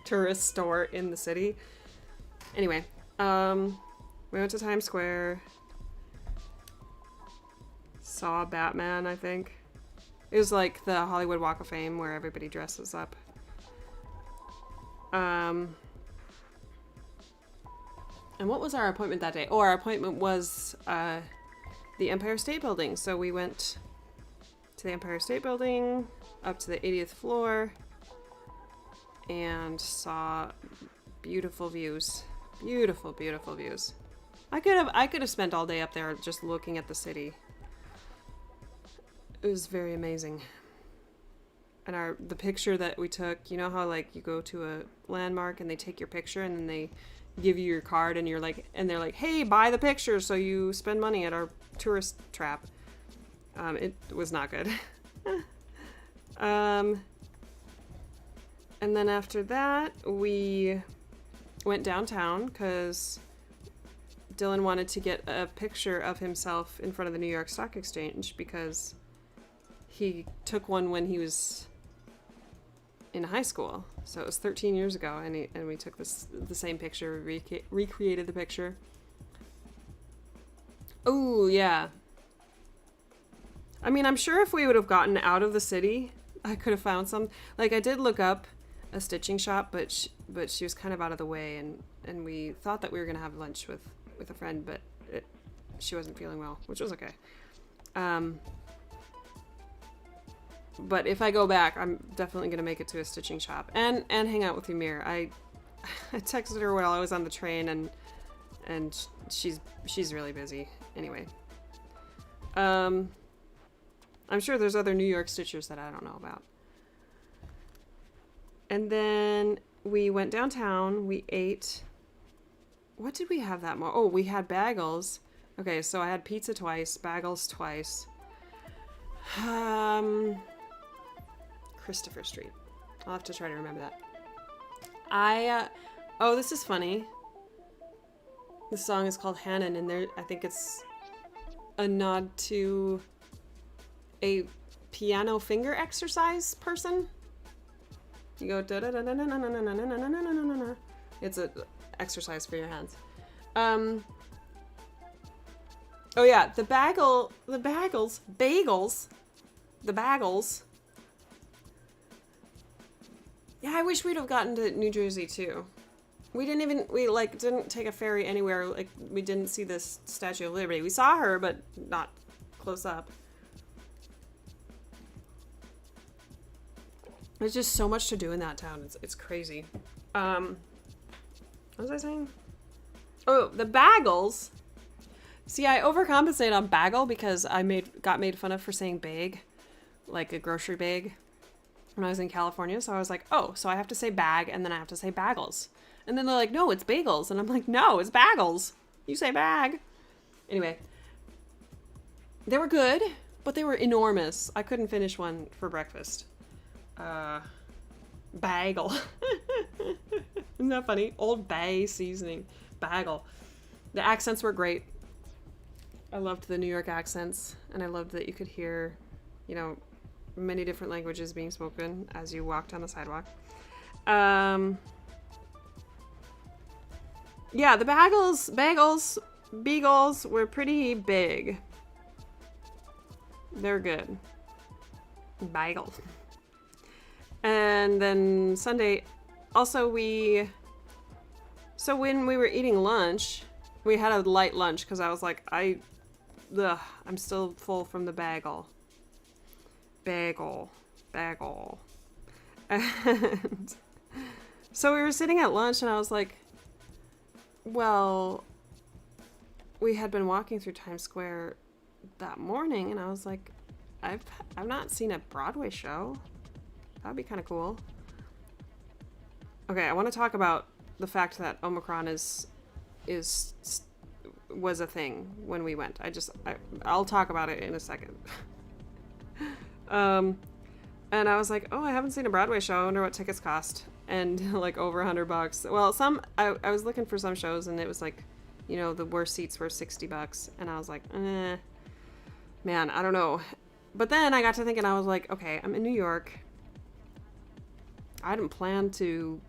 tourist store in the city. Anyway, we went to Times Square. Saw Batman, I think. It was like the Hollywood Walk of Fame where everybody dresses up. And what was our appointment that day? Oh, our appointment was the Empire State Building. So we went to the Empire State Building, up to the 80th floor, and saw beautiful views. Beautiful, beautiful views. I could have spent all day up there just looking at the city. It was very amazing. And the picture that we took, you know how like you go to a landmark and they take your picture and then they give you your card and they're like, hey, buy the picture so you spend money at our tourist trap. It was not good. And then after that, we went downtown because Dylan wanted to get a picture of himself in front of the New York Stock Exchange because he took one when he was in high school. So it was 13 years ago, and we took the same picture, recreated the picture. Oh, yeah. I mean, I'm sure if we would have gotten out of the city, I could have found some. Like, I did look up a stitching shop, but she was kind of out of the way, and we thought that we were going to have lunch with a friend, but she wasn't feeling well, which was okay. But if I go back, I'm definitely going to make it to a stitching shop and hang out with Ymir. I texted her while I was on the train, and she's really busy. Anyway, I'm sure there's other New York stitchers that I don't know about. And then we went downtown. We ate. What did we have that morning? Oh, we had bagels. Okay, so I had pizza twice, bagels twice. Christopher Street. I'll have to try to remember that. Oh, this is funny. This song is called Hannon, and I think it's a nod to a piano finger exercise person. You go da da da da da da da da da da da. It's an exercise for your hands. Oh yeah, the bagels. Yeah, I wish we'd have gotten to New Jersey too. We didn't take a ferry anywhere. Like, we didn't see this Statue of Liberty. We saw her, but not close up. There's just so much to do in that town. It's crazy. What was I saying? Oh, the bagels. See, I overcompensate on bagel because I got made fun of for saying bag, like a grocery bag, when I was in California. So I was like, oh, so I have to say bag and then I have to say bagels. And then they're like, no, it's bagels. And I'm like, no, it's bagels. You say bag. Anyway, they were good, but they were enormous. I couldn't finish one for breakfast. Bagel. Isn't that funny? Old Bay seasoning. Bagel. The accents were great. I loved the New York accents, and I loved that you could hear, many different languages being spoken as you walked on the sidewalk. Yeah, the beagles were pretty big. They're good. Bagel. And then Sunday, also so when we were eating lunch, we had a light lunch because I was like, I'm still full from the bagel. And so we were sitting at lunch and I was like, well, we had been walking through Times Square that morning and I was like, I've not seen a Broadway show. That'd be kind of cool. Okay, I want to talk about the fact that Omicron was a thing when we went. I'll talk about it in a second. And I was like, oh, I haven't seen a Broadway show. I wonder what tickets cost. And like over $100. Well, I was looking for some shows and it was like, you know, the worst seats were $60. And I was like, man, I don't know. But then I got to thinking, I was like, okay, I'm in New York. I didn't plan to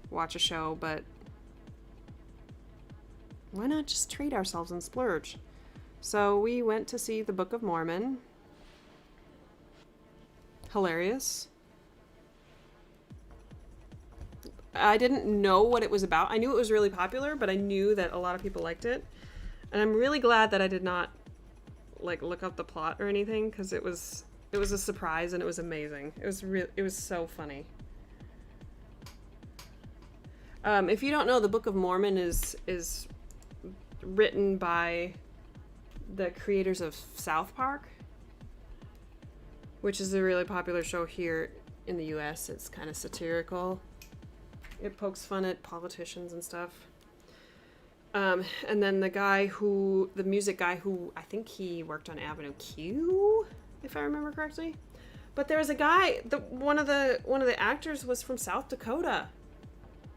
watch a show, but why not just treat ourselves and splurge? So we went to see the Book of Mormon. Hilarious. I didn't know what it was about. I knew it was really popular, but I knew that a lot of people liked it. And I'm really glad that I did not like look up the plot or anything, because it was a surprise and it was amazing. It was so funny. If you don't know, the Book of Mormon is written by the creators of South Park, which is a really popular show here in the US. It's kind of satirical. It pokes fun at politicians and stuff. And then the music guy who, I think he worked on Avenue Q, if I remember correctly. But there was a guy, one of the actors was from South Dakota.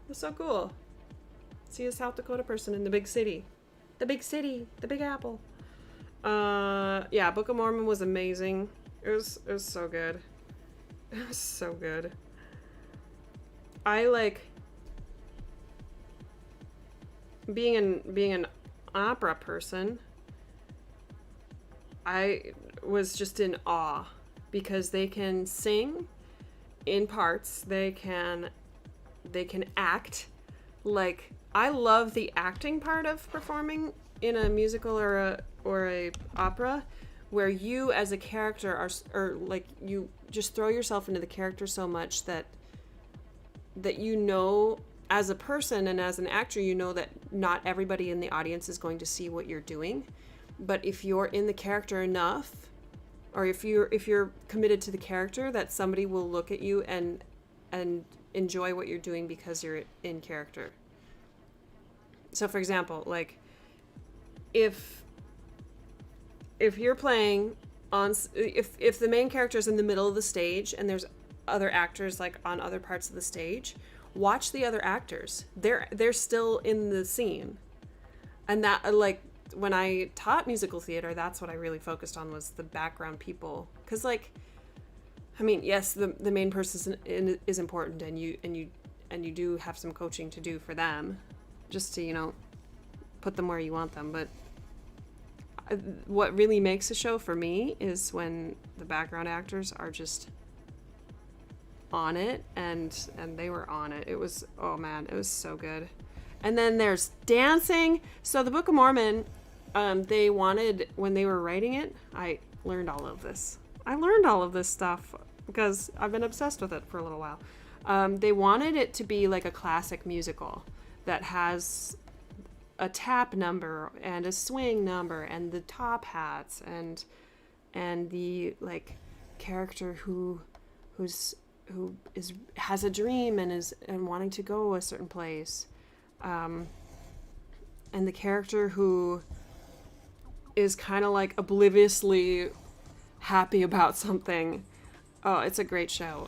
It was so cool. See a South Dakota person in the big city. The big city, the Big Apple. Yeah, Book of Mormon was amazing. It was so good. It was so good. I like being an opera person. I was just in awe because they can sing in parts. They can act. Like, I love the acting part of performing in a musical or a opera, where you as a character are like, you just throw yourself into the character so much that you know, as a person and as an actor, you know that not everybody in the audience is going to see what you're doing. But if you're in the character enough, or if you're committed to the character, that somebody will look at you and enjoy what you're doing because you're in character. So for example, like if you're playing on, if the main character is in the middle of the stage and there's other actors like on other parts of the stage, watch the other actors. They're still in the scene. And that, like, when I taught musical theater, that's what I really focused on, was the background people. Because, like, I mean, yes, the main person is important, and you do have some coaching to do for them, just to, you know, put them where you want them. But what really makes a show for me is when the background actors are just on it, and they were on it. It was, oh man, it was so good. And then there's dancing. So the Book of Mormon, they wanted, when they were writing it, I learned all of this stuff because I've been obsessed with it for a little while. They wanted it to be like a classic musical that has a tap number and a swing number and the top hats and the like character who has a dream and wanting to go a certain place, and the character who is kind of like obliviously happy about something. Oh, it's a great show.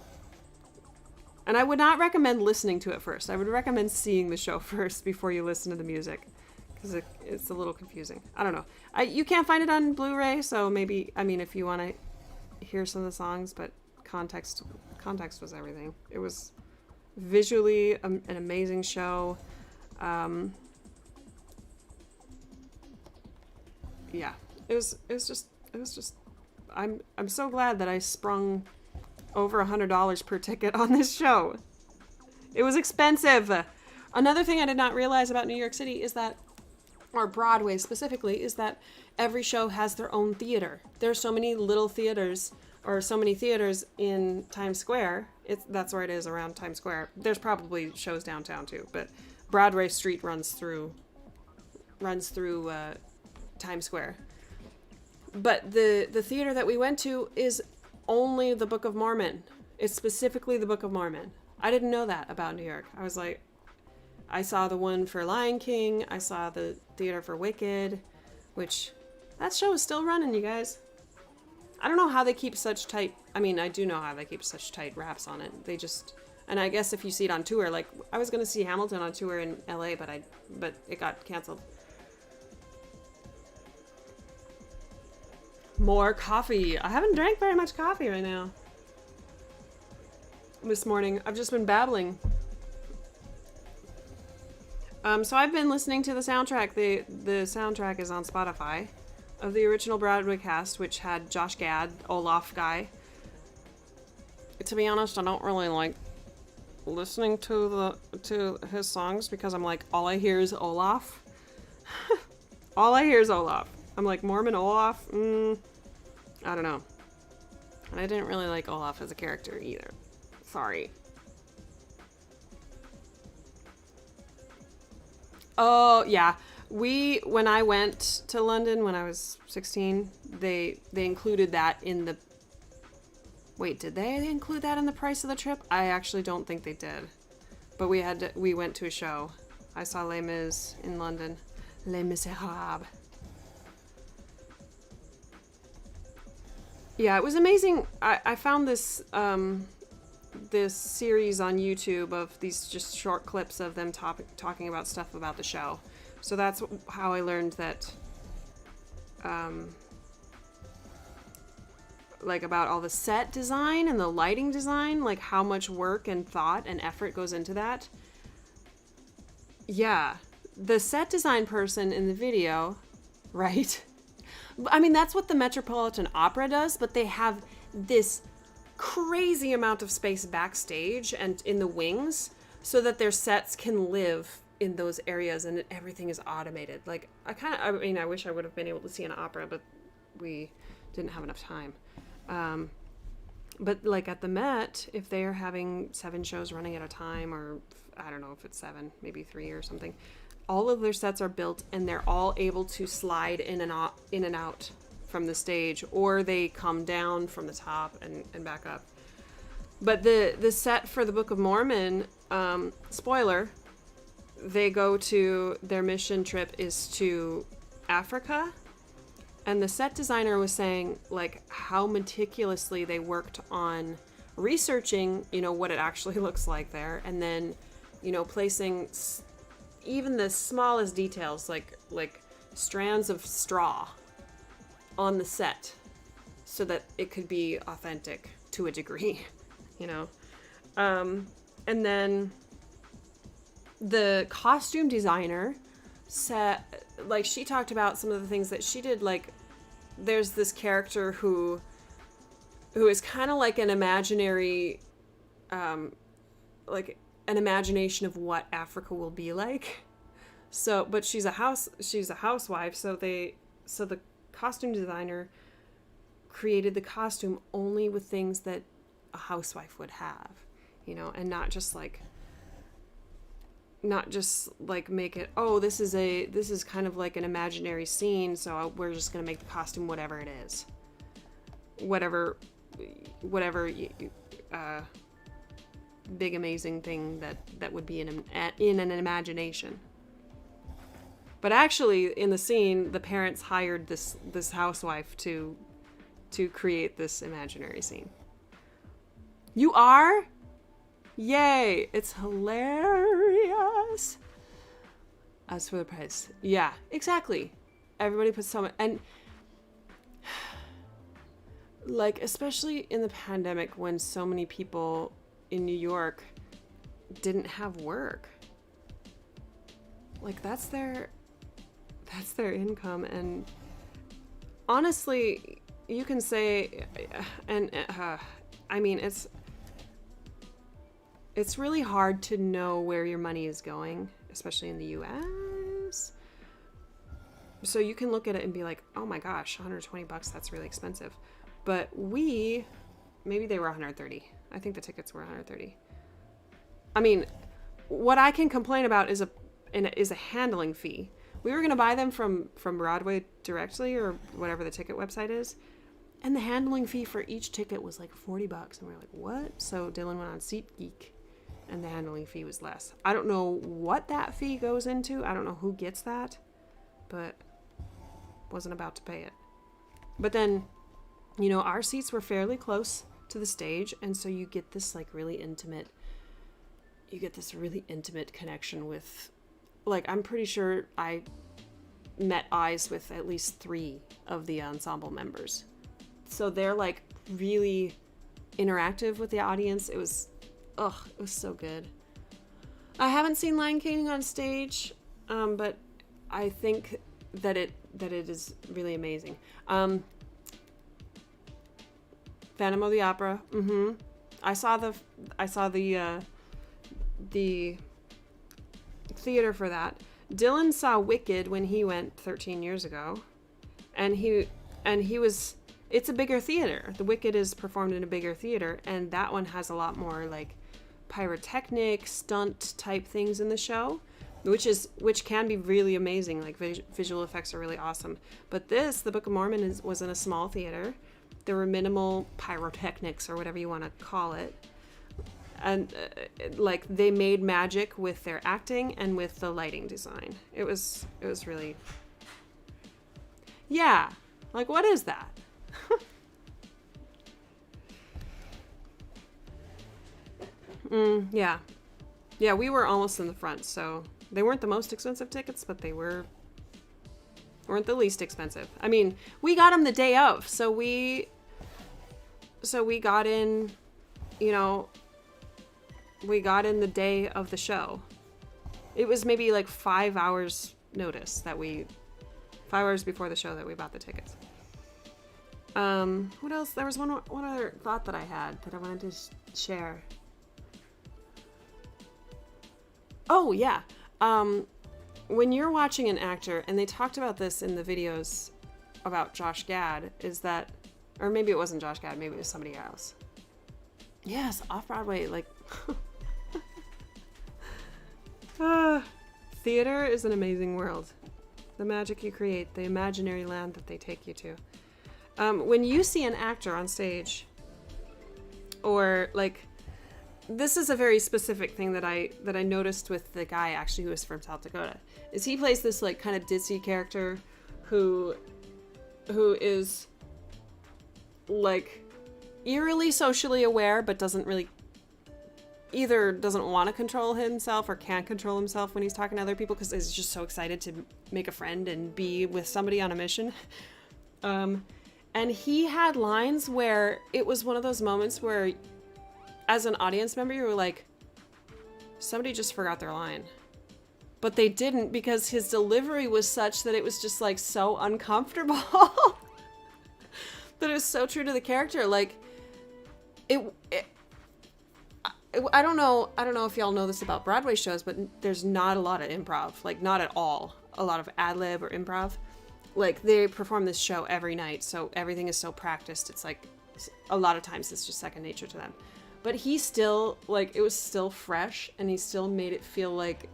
And I would not recommend listening to it first. I would recommend seeing the show first before you listen to the music, because it's a little confusing. I don't know. You can't find it on Blu-ray, so maybe, I mean, if you want to hear some of the songs, but context was everything. It was visually an amazing show. Yeah, it was just I'm so glad that I sprung over $100 per ticket on this show. It was expensive. Another thing I did not realize about New York City is that, or Broadway specifically, is that every show has their own theater. There are so many little theaters, or so many theaters in Times Square. That's where it is, around Times Square. There's probably shows downtown too, but Broadway Street runs through Times Square. But the theater that we went to is only the Book of Mormon. It's specifically the Book of Mormon. I didn't know that about New York. I was like, I saw the one for Lion King. I saw the theater for Wicked, which that show is still running, you guys. I don't know how they keep such tight. I mean, I do know how they keep such tight wraps on it. They just, and I guess if you see it on tour, like I was gonna see Hamilton on tour in LA, but it got canceled. More coffee. I haven't drank very much coffee right now. This morning, I've just been babbling. So I've been listening to the soundtrack. The soundtrack is on Spotify of the original Broadway cast, which had Josh Gad, Olaf guy. To be honest, I don't really like listening to his songs because I'm like, all I hear is Olaf. All I hear is Olaf. I'm like, Mormon Olaf? I don't know. And I didn't really like Olaf as a character either. Sorry. Oh, yeah. When I went to London when I was 16, they included that in the... Wait, did they include that in the price of the trip? I actually don't think they did. But we went to a show. I saw Les Mis in London. Les Miserables. Yeah, it was amazing. I found this this series on YouTube of these just short clips of them talking about stuff about the show. So that's how I learned that, like about all the set design and the lighting design, like how much work and thought and effort goes into that. Yeah, the set design person in the video, right? I mean, that's what the Metropolitan Opera does, but they have this crazy amount of space backstage and in the wings so that their sets can live in those areas and everything is automated. Like, I wish I would have been able to see an opera, but we didn't have enough time. But like at the Met, if they're having 7 shows running at a time, or I don't know if it's 7, maybe 3 or something, all of their sets are built and they're all able to slide in and out from the stage, or they come down from the top and back up. But the set for the Book of Mormon, spoiler, their mission trip is to Africa, and the set designer was saying like how meticulously they worked on researching, what it actually looks like there, and then, placing even the smallest details, like strands of straw on the set so that it could be authentic to a degree, and then the costume designer said, like, she talked about some of the things that she did. Like, there's this character who is kind of like an imaginary, like an imagination of what Africa will be like. So, but she's a housewife. So the costume designer created the costume only with things that a housewife would have, and not just like make it, oh, this is kind of like an imaginary scene, so we're just going to make the costume whatever it is. Whatever big amazing thing that would be in an imagination. But actually, in the scene, the parents hired this housewife to create this imaginary scene. You are? Yay! It's hilarious. As for the price, yeah, exactly. Everybody puts so much, and like, especially in the pandemic when so many people in New York didn't have work. Like, that's their income, and honestly, you can say, and I mean, it's really hard to know where your money is going, especially in the US. So you can look at it and be like, oh my gosh, 120 bucks, that's really expensive. But maybe they were 130. I think the tickets were 130. I mean, what I can complain about is a handling fee. We were going to buy them from Broadway directly, or whatever the ticket website is. And the handling fee for each ticket was like 40 bucks. And we were like, what? So Dylan went on SeatGeek, and the handling fee was less. I don't know what that fee goes into. I don't know who gets that, but wasn't about to pay it. But then, you know, our seats were fairly close to the stage, and so you get this like really intimate connection with, like, I'm pretty sure I met eyes with at least 3 of the ensemble members. So they're like really interactive with the audience. It was so good. I haven't seen Lion King on stage, but I think that it is really amazing. Phantom of the Opera. I saw the theater for that. Dylan saw Wicked when he went 13 years ago, and he was. It's a bigger theater. The Wicked is performed in a bigger theater, and that one has a lot more like pyrotechnic, stunt type things in the show, which can be really amazing. Like visual effects are really awesome. But the Book of Mormon was in a small theater. There were minimal pyrotechnics, or whatever you want to call it. And like they made magic with their acting and with the lighting design. It was really, yeah. Like, what is that? Yeah, we were almost in the front, so they weren't the most expensive tickets, but they weren't the least expensive. I mean, we got them the day of, so we got in, you know, we got in the day of the show. It was maybe like 5 hours notice 5 hours before the show that we bought the tickets. What else? There was one other thought that I had that I wanted to share. Oh, yeah. When you're watching an actor, and they talked about this in the videos about Josh Gad, is that, or maybe it wasn't Josh Gad, maybe it was somebody else. Yes, off-Broadway, like, theater is an amazing world. The magic you create, the imaginary land that they take you to. When you see an actor on stage, or like, this is a very specific thing that I noticed with the guy actually who was from South Dakota, is he plays this like kind of ditzy character who is like eerily socially aware, but doesn't want to control himself or can't control himself when he's talking to other people, because he's just so excited to make a friend and be with somebody on a mission. And he had lines where it was one of those moments where, as an audience member, you were like, somebody just forgot their line. But they didn't, because his delivery was such that it was just like so uncomfortable. That it was so true to the character. Like, I don't know if y'all know this about Broadway shows, but there's not a lot of improv. Like, not at all. A lot of ad-lib or improv. Like, they perform this show every night, so everything is so practiced. It's like, a lot of times it's just second nature to them. But he still, like, it was still fresh, and he still made it feel like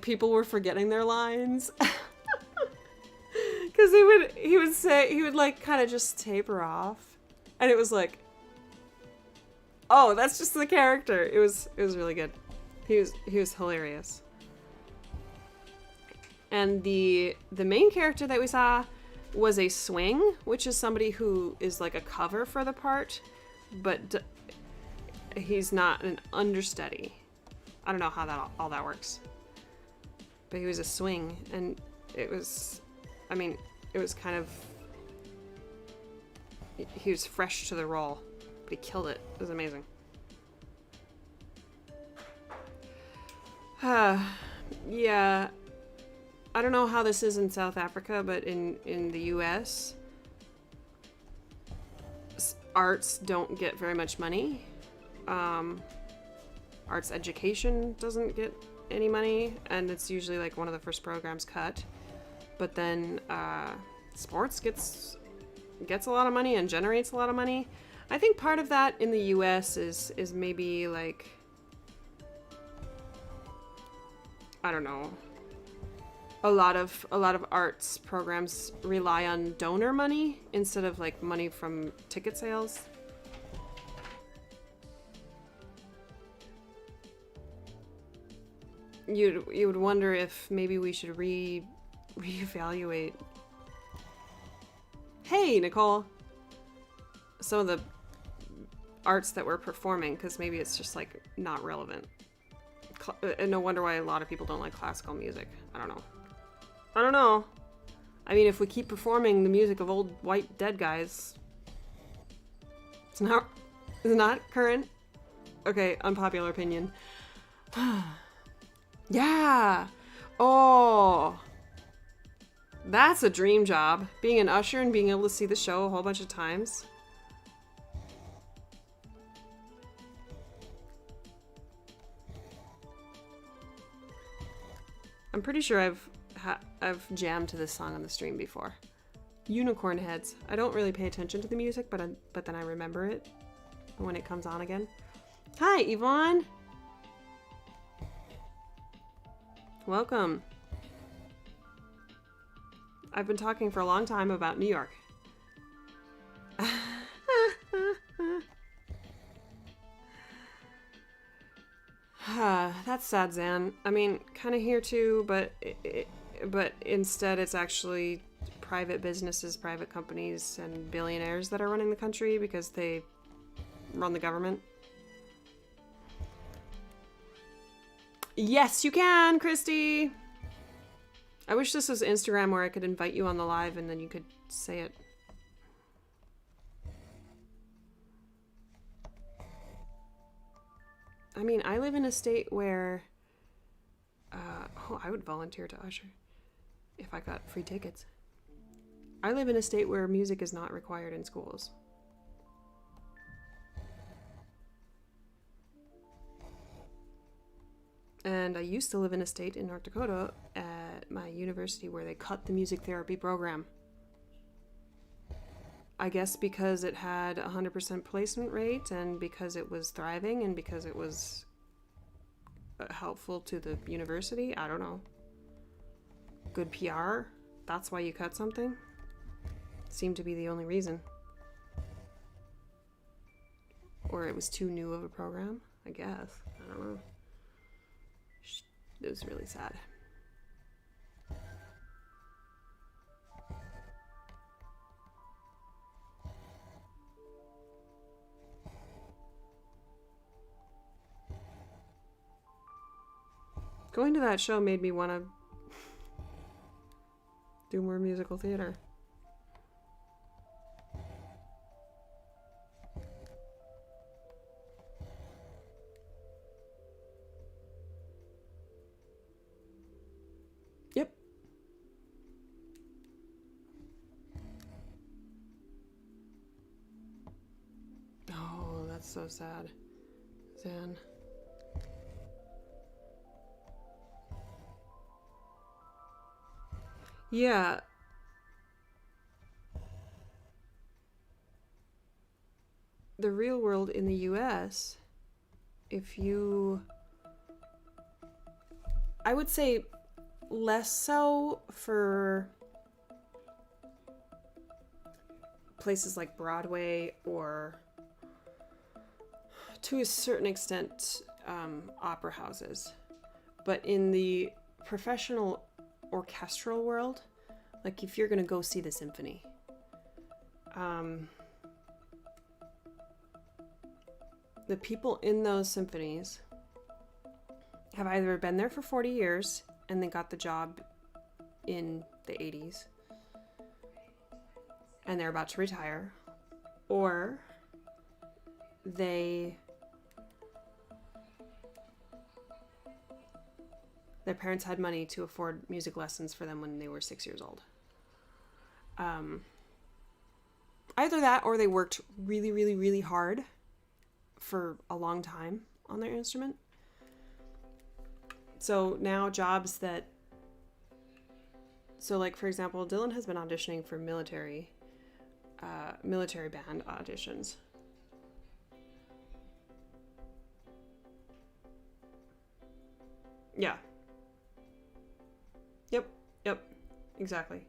people were forgetting their lines. Because he would like kind of just taper off, and it was like, oh, that's just the character. It was really good. He was hilarious. And the main character that we saw was a swing, which is somebody who is like a cover for the part, but he's not an understudy. I don't know how all that works. But he was a swing, and it was kind of, he was fresh to the role, but he killed it. It was amazing. Yeah. I don't know how this is in South Africa, but in the US, arts don't get very much money. Arts education doesn't get any money, and it's usually like one of the first programs cut. But then sports gets a lot of money and generates a lot of money. I think part of that in the US is maybe like, I don't know, a lot of arts programs rely on donor money instead of like money from ticket sales. You would wonder if maybe we should reevaluate. Hey, Nicole. Some of the arts that we're performing, because maybe it's just like not relevant. And no wonder why a lot of people don't like classical music. I don't know. I mean, if we keep performing the music of old white dead guys, it's not current. Okay, unpopular opinion. Yeah. Oh, that's a dream job. Being an usher and being able to see the show a whole bunch of times. I'm pretty sure I've jammed to this song on the stream before. Unicorn Heads. I don't really pay attention to the music, but then I remember it when it comes on again. Hi, Yvonne. Welcome. I've been talking for a long time about New York. That's sad, Zan. I mean, kind of here too, but instead it's actually private businesses, private companies, and billionaires that are running the country because they run the government. Yes, you can, Christy! I wish this was Instagram where I could invite you on the live and then you could say it. I mean, I live in a state where... I would volunteer to usher if I got free tickets. I live in a state where music is not required in schools. And I used to live in a state in North Dakota at my university where they cut the music therapy program. I guess because it had 100% placement rate and because it was thriving and because it was helpful to the university. I don't know. Good PR. That's why you cut something. Seemed to be the only reason. Or it was too new of a program, I guess. I don't know. It was really sad. Going to that show made me want to do more musical theater. Yep. Oh, that's so sad. Zan. Yeah. The real world in the US, I would say less so for places like Broadway or to a certain extent opera houses. But in the professional orchestral world, like if you're gonna go see the symphony, the people in those symphonies have either been there for 40 years and they got the job in the 80s and they're about to retire, or their parents had money to afford music lessons for them when they were 6 years old. Either that or they worked really, really, really hard for a long time on their instrument. So now jobs that... So like, for example, Dylan has been auditioning for military band auditions. Yeah. Yep. Exactly.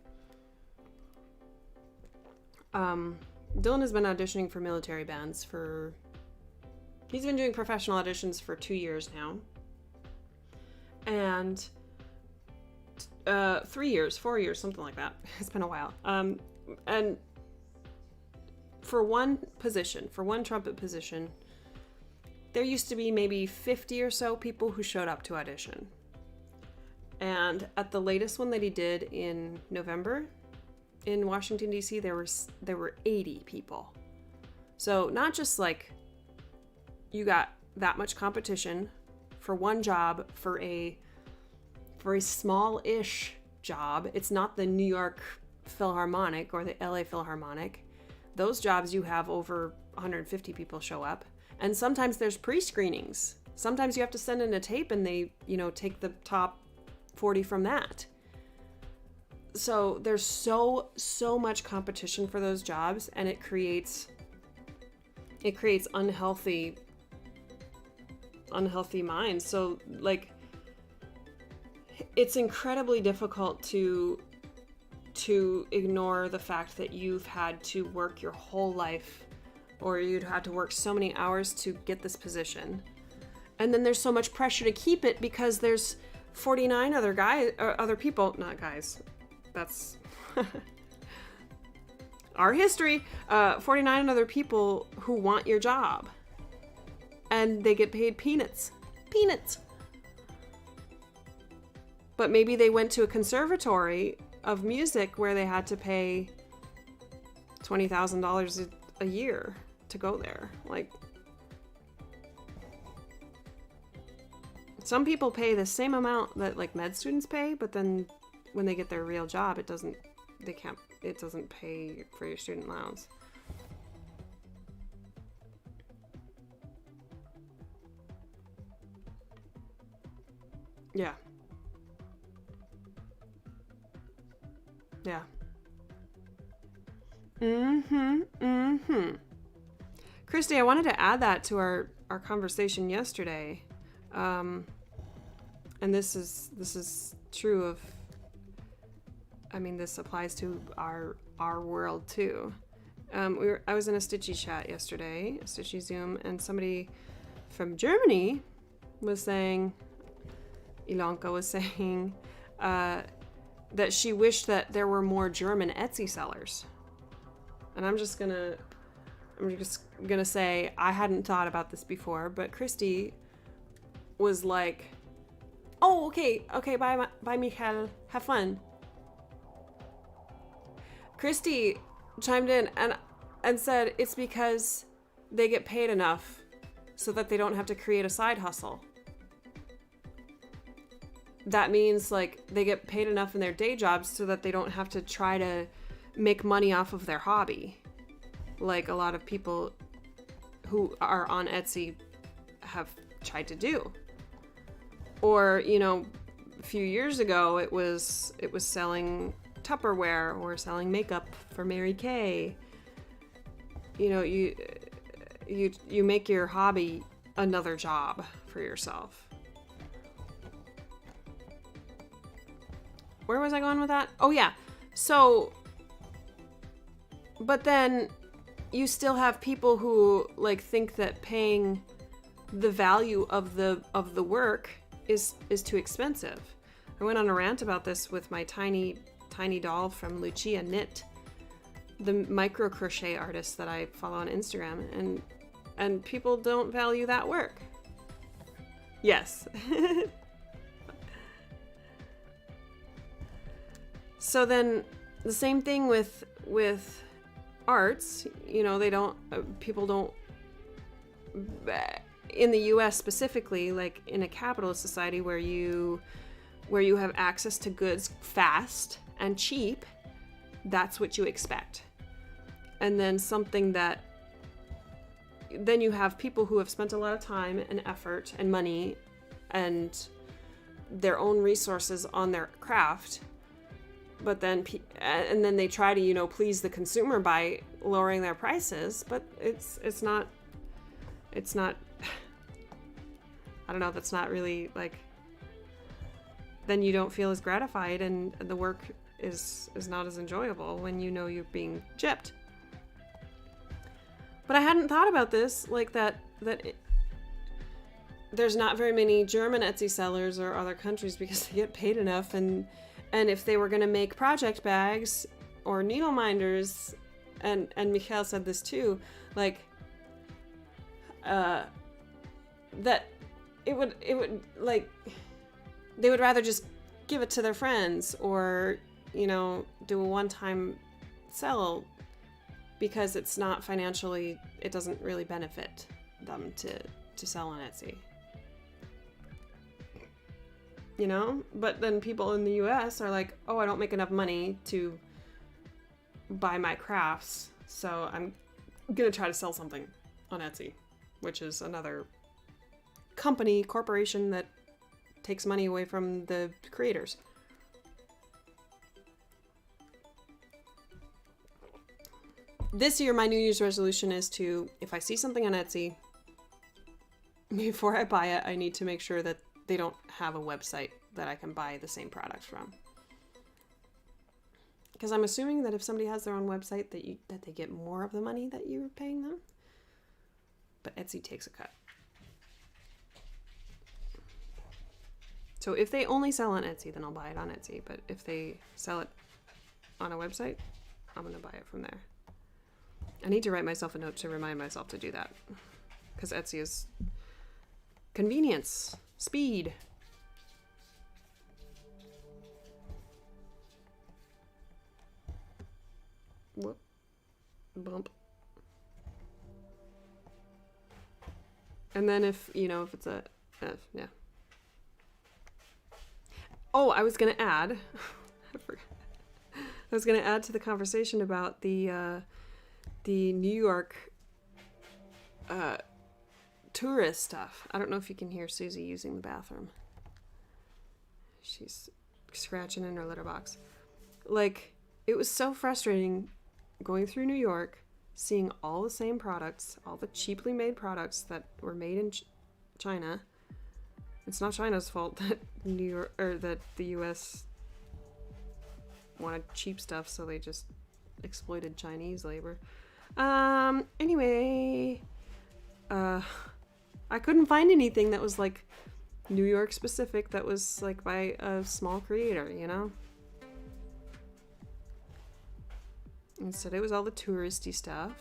Dylan has been auditioning for military bands for... He's been doing professional auditions for 2 years now. And 3 years, 4 years, something like that. It's been a while. And for one trumpet position, there used to be maybe 50 or so people who showed up to audition. And at the latest one that he did in November in Washington, D.C., there were 80 people. So not just like you got that much competition for one job, for a small-ish job. It's not the New York Philharmonic or the LA Philharmonic. Those jobs you have over 150 people show up. And sometimes there's pre-screenings. Sometimes you have to send in a tape and they, take the top 40 from that. So there's so much competition for those jobs, and it creates unhealthy minds. So like, it's incredibly difficult to ignore the fact that you've had to work your whole life, or you'd had to work so many hours to get this position. And then there's so much pressure to keep it because there's 49 other people, not guys. That's our history. 49 other people who want your job. And they get paid peanuts. Peanuts. But maybe they went to a conservatory of music where they had to pay $20,000 a year to go there. Like, some people pay the same amount that like med students pay, but then when they get their real job, it doesn't pay for your student allowance. Yeah. Christy, I wanted to add that to our conversation yesterday. And this is true of, this applies to our world too. I was in a Stitchy chat yesterday, a Stitchy Zoom, and somebody from Germany was saying, Ilonka was saying, that she wished that there were more German Etsy sellers. And I'm just gonna say, I hadn't thought about this before, but Christy was like, oh, okay, bye Michael, have fun. Christy chimed in and said it's because they get paid enough so that they don't have to create a side hustle. That means like they get paid enough in their day jobs so that they don't have to try to make money off of their hobby, like a lot of people who are on Etsy have tried to do. Or, a few years ago it was selling Tupperware or selling makeup for Mary Kay. You make your hobby another job for yourself. Where was I going with that? Oh yeah. So, but then you still have people who like think that paying the value of the work is too expensive. I went on a rant about this with my tiny doll from Lucia Knit, the micro crochet artist that I follow on Instagram, and people don't value that work. Yes. So then the same thing with arts, people don't, in the US specifically, like in a capitalist society where you have access to goods fast and cheap, that's what you expect. and then something that then you have people who have spent a lot of time and effort and money and their own resources on their craft, but then and then they try to please the consumer by lowering their prices, but it's not I don't know, that's not really like, then you don't feel as gratified and the work is not as enjoyable when you're being gypped. But I hadn't thought about this, like there's not very many German Etsy sellers or other countries because they get paid enough, and if they were going to make project bags or needle minders, and Michael said this too, like that it would like they would rather just give it to their friends or do a one-time sell, because it's not financially, it doesn't really benefit them to sell on Etsy. But then people in the US are like, oh, I don't make enough money to buy my crafts, so I'm gonna try to sell something on Etsy, which is another corporation that takes money away from the creators. This year, my New Year's resolution is to, if I see something on Etsy, before I buy it, I need to make sure that they don't have a website that I can buy the same product from. Because I'm assuming that if somebody has their own website, that they get more of the money that you're paying them. But Etsy takes a cut. So if they only sell on Etsy, then I'll buy it on Etsy. But if they sell it on a website, I'm going to buy it from there. I need to write myself a note to remind myself to do that. Because Etsy is convenience, speed. Whoop. Bump. And then if it's a... yeah. Oh, I was going to add... I forgot. I was going to add to the conversation about the New York tourist stuff. I don't know if you can hear Susie using the bathroom. She's scratching in her litter box. Like, it was so frustrating going through New York, seeing all the same products, all the cheaply made products that were made in China. It's not China's fault that New York or that the US wanted cheap stuff, so they just exploited Chinese labor. Anyway, I couldn't find anything that was like New York specific, that was like by a small creator, Instead, it was all the touristy stuff.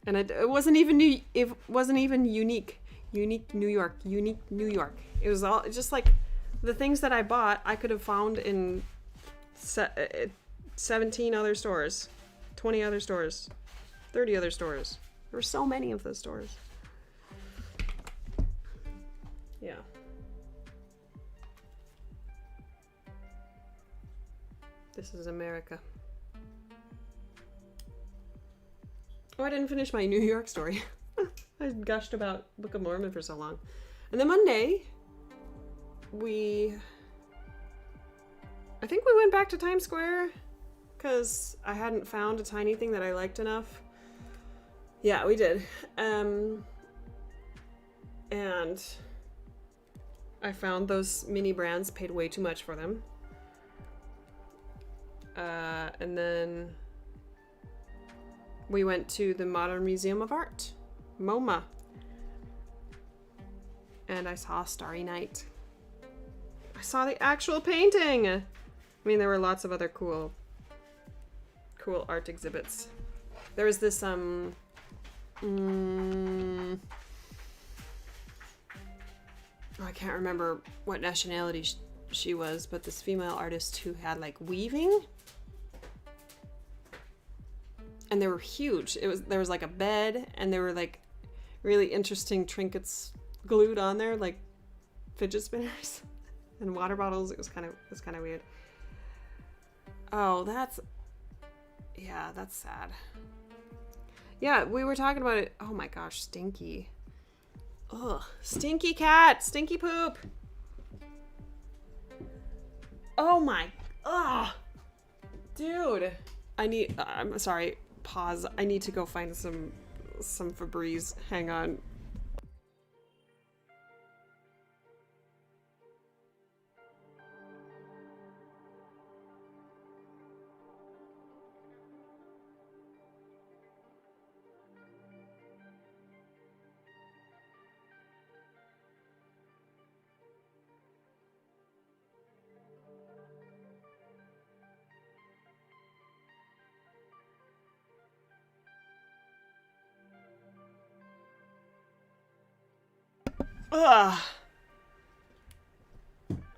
And it wasn't even unique. Unique New York. It was all just like the things that I bought, I could have found in 17 other stores, 20 other stores, 30 other stores. There were so many of those stores. Yeah. This is America. Oh, I didn't finish my New York story. I gushed about Book of Mormon for so long. And then Monday, I think we went back to Times Square because I hadn't found a tiny thing that I liked enough. Yeah, we did. And I found those mini brands, paid way too much for them. And then we went to the Modern Museum of Art, MoMA. And I saw Starry Night. I saw the actual painting! I mean, there were lots of other cool art exhibits. There was this, I can't remember what nationality she was, but this female artist who had, like, weaving. And they were huge. There was like a bed, and there were like really interesting trinkets glued on there, like fidget spinners. and water bottles. It was kind of weird. Oh, that's sad. Yeah, we were talking about it. Oh my gosh, Stinky. Ugh, stinky cat, stinky poop. Oh my, ugh, dude. I'm sorry, pause. I need to go find some Febreze. Hang on. Ugh.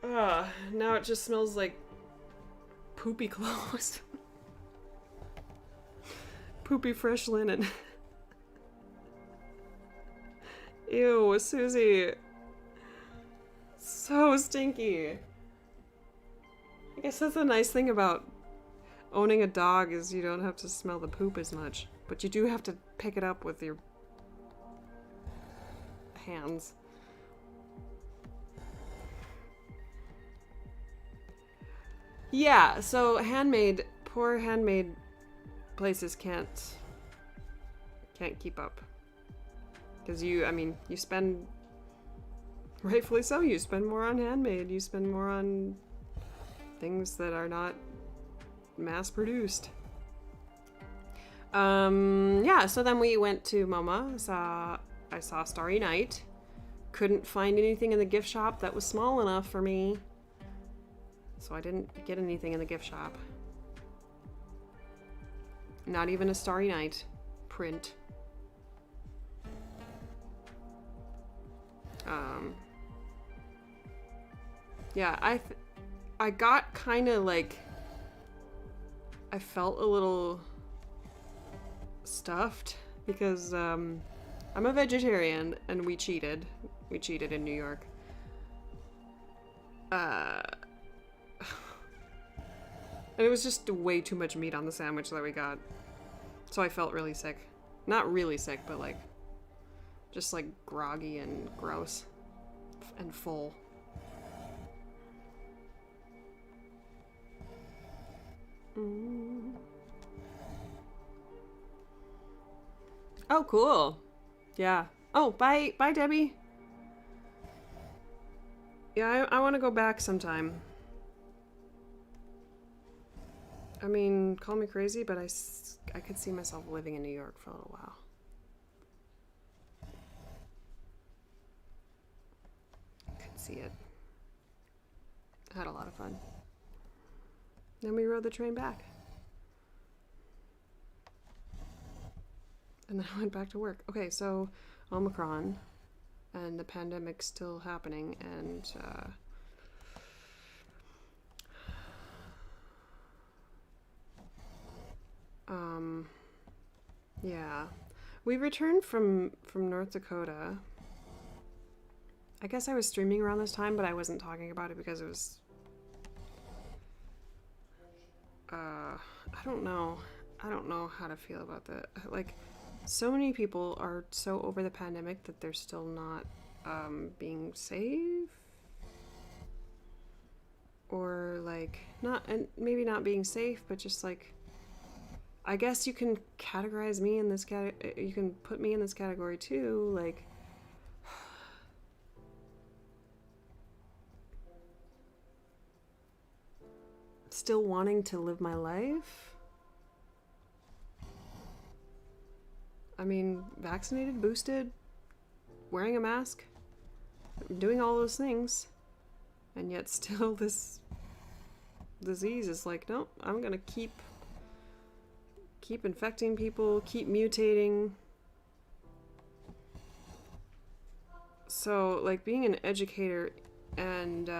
Ugh. Now it just smells like poopy clothes. Poopy fresh linen. Ew, Susie. So stinky. I guess that's a nice thing about owning a dog is you don't have to smell the poop as much. But you do have to pick it up with your hands. Yeah, so poor handmade places can't keep up. Because you spend, rightfully so, you spend more on handmade, you spend more on things that are not mass produced. Yeah, so then we went to MoMA, I saw Starry Night, couldn't find anything in the gift shop that was small enough for me. So I didn't get anything in the gift shop. Not even a Starry Night print. Yeah, I got kind of like, I felt a little stuffed because I'm a vegetarian and we cheated. We cheated in New York. And it was just way too much meat on the sandwich that we got. So I felt really sick. Not really sick, but like, just like groggy and gross and full. Oh, cool. Yeah. Oh, bye, Debbie. Yeah, I want to go back sometime. I mean, call me crazy, but I could see myself living in New York for a little while. Could see it. I had a lot of fun. Then we rode the train back. And then I went back to work. Okay, so Omicron and the pandemic's still happening, and yeah. We returned from North Dakota. I guess I was streaming around this time, but I wasn't talking about it because it was I don't know how to feel about that. Like, so many people are so over the pandemic that they're still not being safe, or like maybe not being safe, but just like, I guess you can categorize me in this you can put me in this category too, like still wanting to live my life. I mean, vaccinated, boosted, wearing a mask, doing all those things, and yet still this disease is like, nope, I'm gonna keep infecting people, keep mutating. So, like, being an educator, and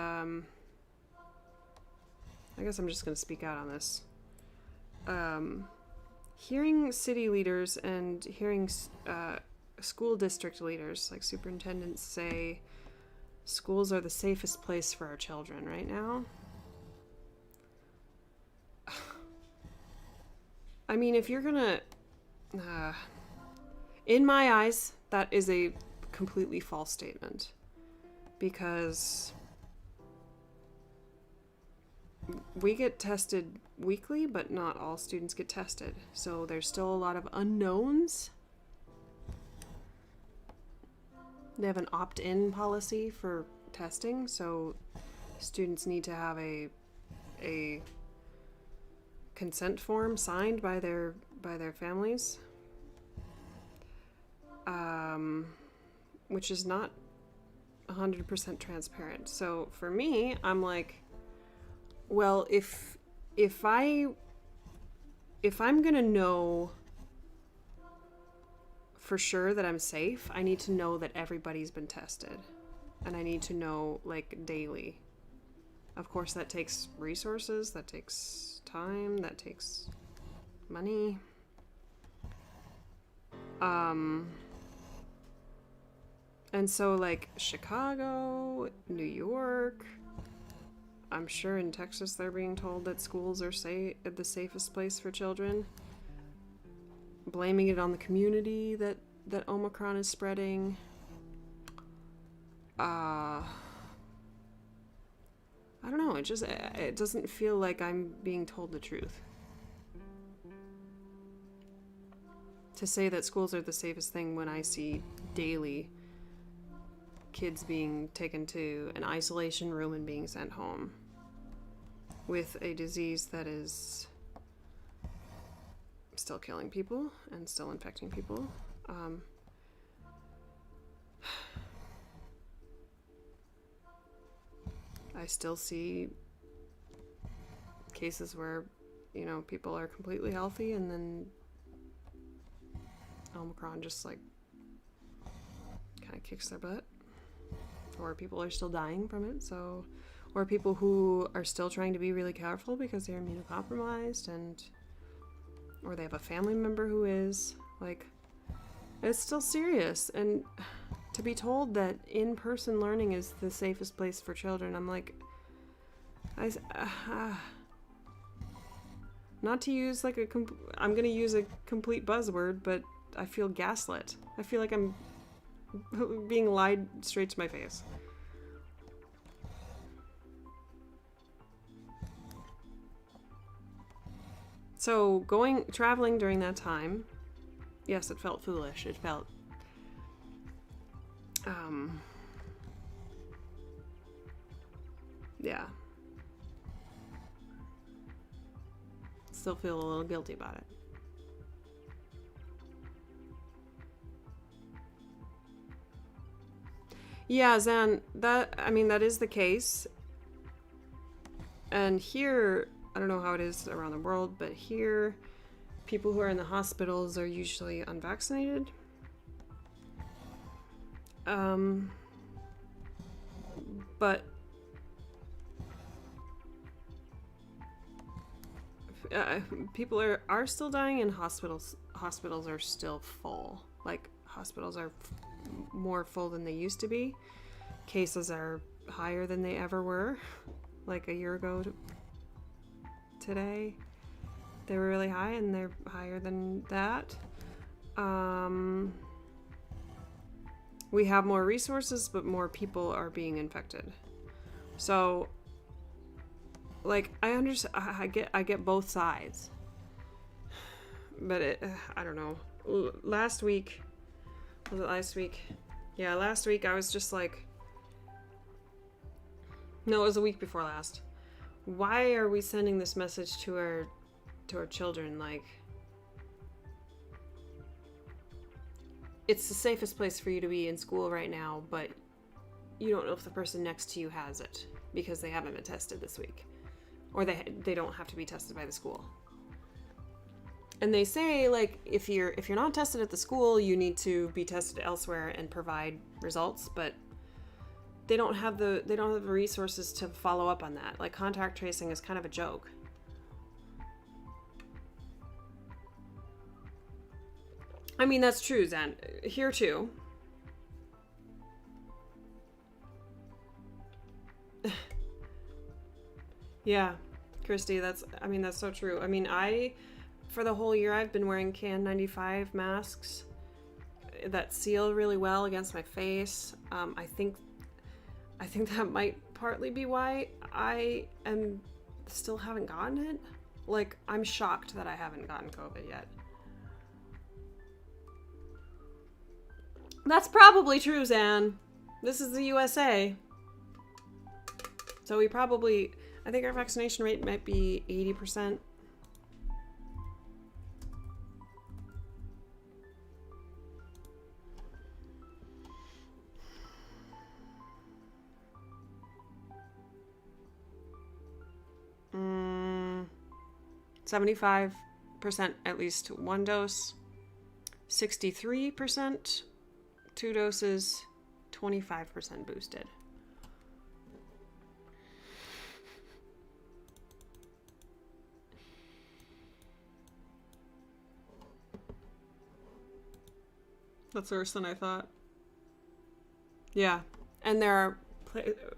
I guess I'm just gonna speak out on this. Hearing city leaders and hearing school district leaders, like superintendents, say schools are the safest place for our children right now. I mean, if you're gonna... in my eyes, that is a completely false statement. Because we get tested weekly, but not all students get tested. So there's still a lot of unknowns. They have an opt-in policy for testing, so students need to have a consent form signed by their families, which is not 100% transparent. So for me, I'm like, well, if I'm gonna know for sure that I'm safe, I need to know that everybody's been tested, and I need to know like daily. Of course, that takes resources, that takes time, that takes money. And so like Chicago, New York, I'm sure in Texas they're being told that schools are the safest place for children. Blaming it on the community that Omicron is spreading. I don't know, it doesn't feel like I'm being told the truth. To say that schools are the safest thing when I see daily kids being taken to an isolation room and being sent home with a disease that is still killing people and still infecting people. I still see cases where, you know, people are completely healthy and then Omicron just like kind of kicks their butt, or people are still dying from it. So, or people who are still trying to be really careful because they're immunocompromised, or they have a family member who is, like, it's still serious. And to be told that in-person learning is the safest place for children, I'm like, not to use like I'm gonna use a complete buzzword, but I feel gaslit. I feel like I'm being lied straight to my face. So traveling during that time, yes, it felt foolish. It felt, yeah. Still feel a little guilty about it. Yeah, Zan, that is the case. And here, I don't know how it is around the world, but here, people who are in the hospitals are usually unvaccinated. But people are still dying, and hospitals are still full. Like, hospitals are more full than they used to be. Cases are higher than they ever were. Like a year ago today, they were really high, and they're higher than that. We have more resources, but more people are being infected. So, like, I understand. I get both sides, but I don't know. Last week, was it last week? Yeah, last week I was just like, no, it was a week before last. Why are we sending this message to our children? Like, it's the safest place for you to be in school right now, but you don't know if the person next to you has it because they haven't been tested this week, or they don't have to be tested by the school. And they say, like, if you're not tested at the school, you need to be tested elsewhere and provide results, but they don't have the resources to follow up on that. Like, contact tracing is kind of a joke. I mean, that's true, Zan. Here too. Yeah, Christy, I mean, that's so true. I mean, for the whole year, I've been wearing KN95 masks that seal really well against my face. I think that might partly be why I still haven't gotten it. Like, I'm shocked that I haven't gotten COVID yet. That's probably true, Zan. This is the USA. So I think our vaccination rate might be 80%. Mm, 75% at least one dose. 63% 2 doses. 25% boosted. That's worse than I thought. Yeah. And there are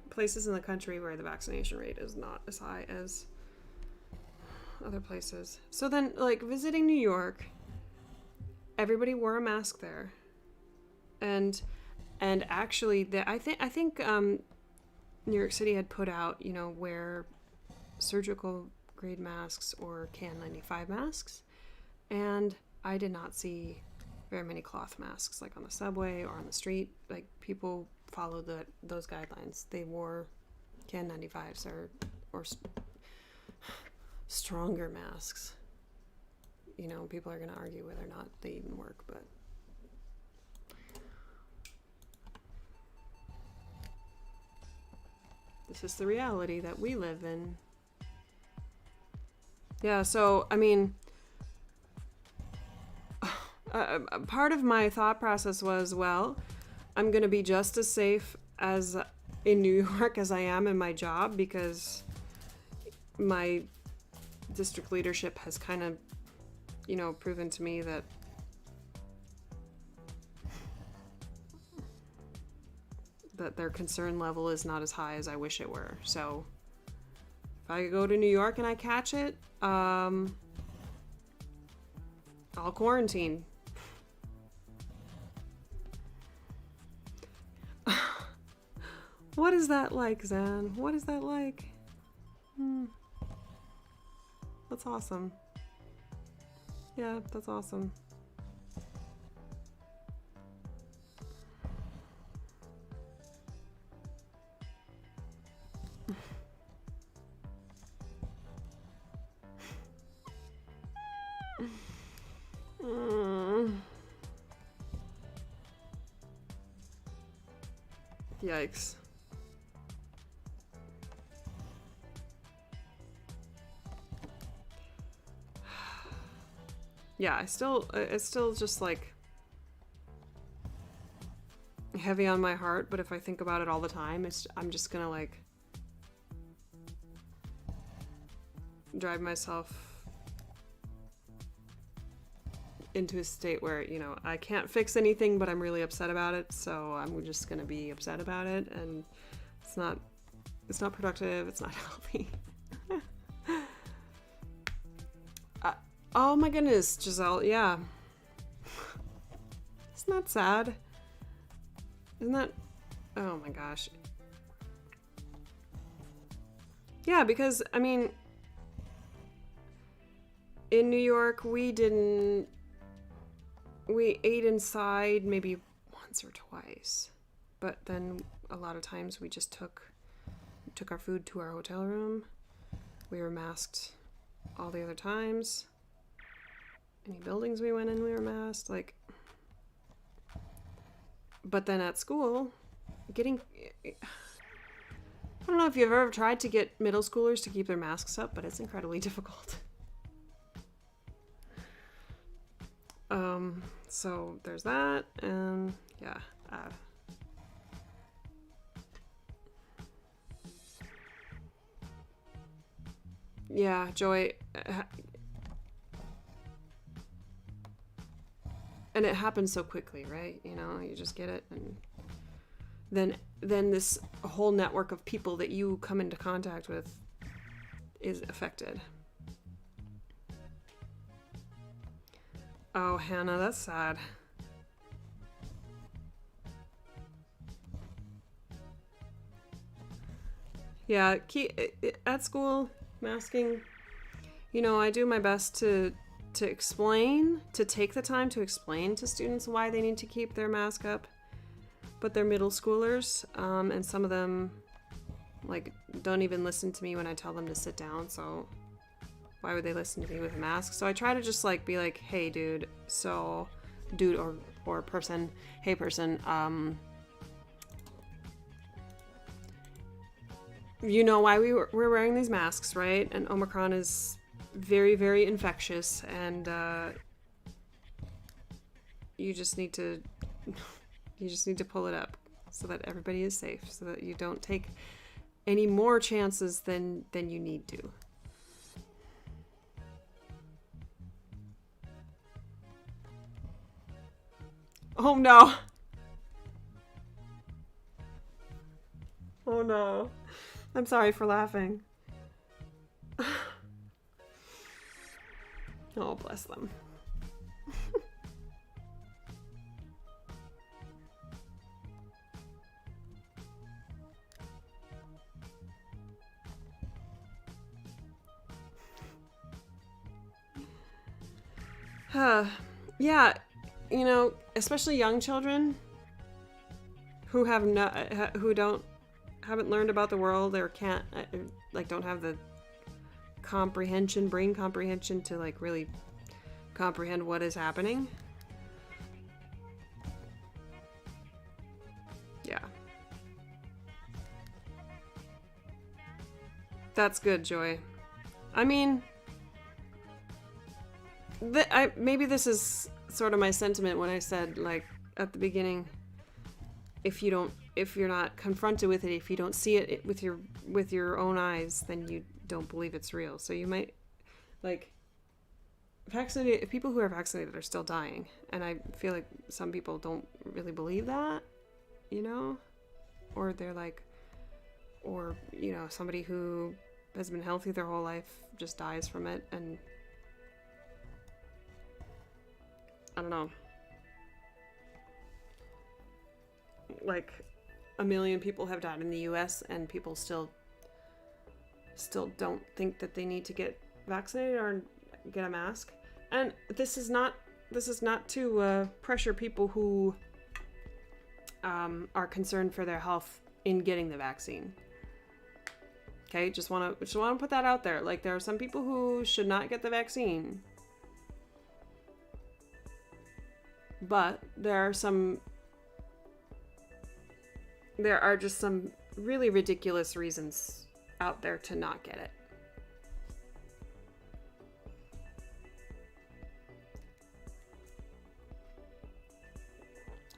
places in the country where the vaccination rate is not as high as other places. So then, like, visiting New York, everybody wore a mask there. And actually, I think New York City had put out, wear surgical grade masks or KN95 masks. And I did not see very many cloth masks, like on the subway or on the street. Like, people followed those guidelines. They wore KN95s or stronger masks. People are going to argue whether or not they even work, but this is the reality that we live in. Yeah, so, I mean, part of my thought process was, well, I'm going to be just as safe as in New York as I am in my job, because my district leadership has kind of, proven to me that their concern level is not as high as I wish it were. So if I go to New York and I catch it, I'll quarantine. What is that like, Zan? What is that like? That's awesome. Yeah, that's awesome. Yikes. Yeah, it's still just like heavy on my heart, but if I think about it all the time, I'm just gonna like drive myself into a state where, I can't fix anything, but I'm really upset about it, so I'm just gonna be upset about it, and it's not productive, it's not healthy. Oh my goodness, Giselle, yeah. Isn't that sad? Isn't that... Oh my gosh. Yeah, because, I mean, in New York, we ate inside maybe once or twice. But then a lot of times we just took our food to our hotel room. We were masked all the other times. Any buildings we went in, we were masked. Like, but then at school, I don't know if you've ever tried to get middle schoolers to keep their masks up, but it's incredibly difficult. So there's that, and yeah. Yeah, Joy. And it happens so quickly, right? You just get it, and then this whole network of people that you come into contact with is affected. Oh, Hannah, that's sad. Yeah, at school, masking, you know, I do my best to explain, to take the time to explain to students why they need to keep their mask up. But they're middle schoolers, and some of them, like, don't even listen to me when I tell them to sit down, so why would they listen to me with a mask? So I try to just, like, be like, hey, dude, or person, hey, person, you know why we're wearing these masks, right? And Omicron is very, very infectious, and you just need to pull it up so that everybody is safe, so that you don't take any more chances than you need to. Oh no. Oh no. I'm sorry for laughing. Oh, bless them. Yeah, you know, especially young children who haven't learned about the world or can't, like, don't have the brain comprehension to, like, really comprehend what is happening. Yeah. That's good, Joy. I mean, maybe this is sort of my sentiment when I said, like, at the beginning, if you're not confronted with it, if you don't see it with your own eyes, then you don't believe it's real. So you might, like, people who are vaccinated are still dying, and I feel like some people don't really believe that, you know, or they're like, or, you know, somebody who has been healthy their whole life just dies from it, and I don't know, like 1 million people have died in the US, and people still don't think that they need to get vaccinated or get a mask. And this is not to pressure people who are concerned for their health in getting the vaccine. Okay, just want to put that out there. Like, there are some people who should not get the vaccine, but there are just some really ridiculous reasons out there to not get it.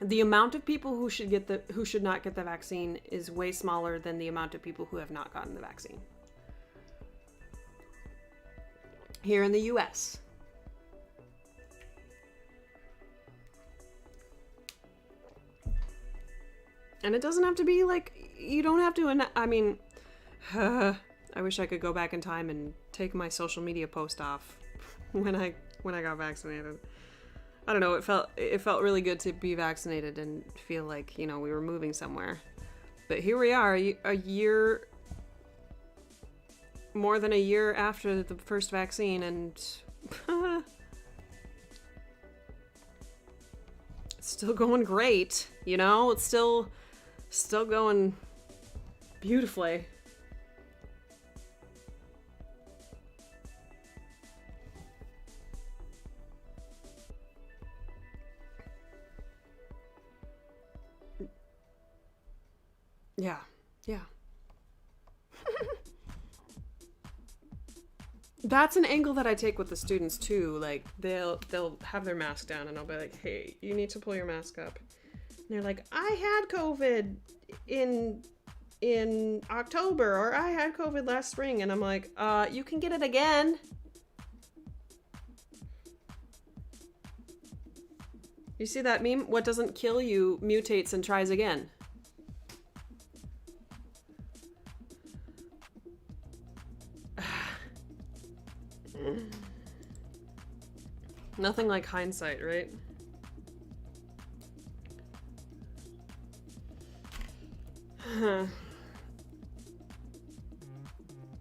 The amount of people who should not get the vaccine is way smaller than the amount of people who have not gotten the vaccine. Here in the US. And it doesn't have to be like, you don't have to, I mean, I wish I could go back in time and take my social media post off when I got vaccinated. I don't know, it felt really good to be vaccinated and feel like, you know, we were moving somewhere. But here we are, more than a year after the first vaccine, and it's still going great, you know? It's still going beautifully. Yeah. That's an angle that I take with the students too. Like, they'll have their mask down, and I'll be like, hey, you need to pull your mask up. And they're like, I had COVID in October, or I had COVID last spring. And I'm like, you can get it again. You see that meme? What doesn't kill you mutates and tries again. Nothing like hindsight, right?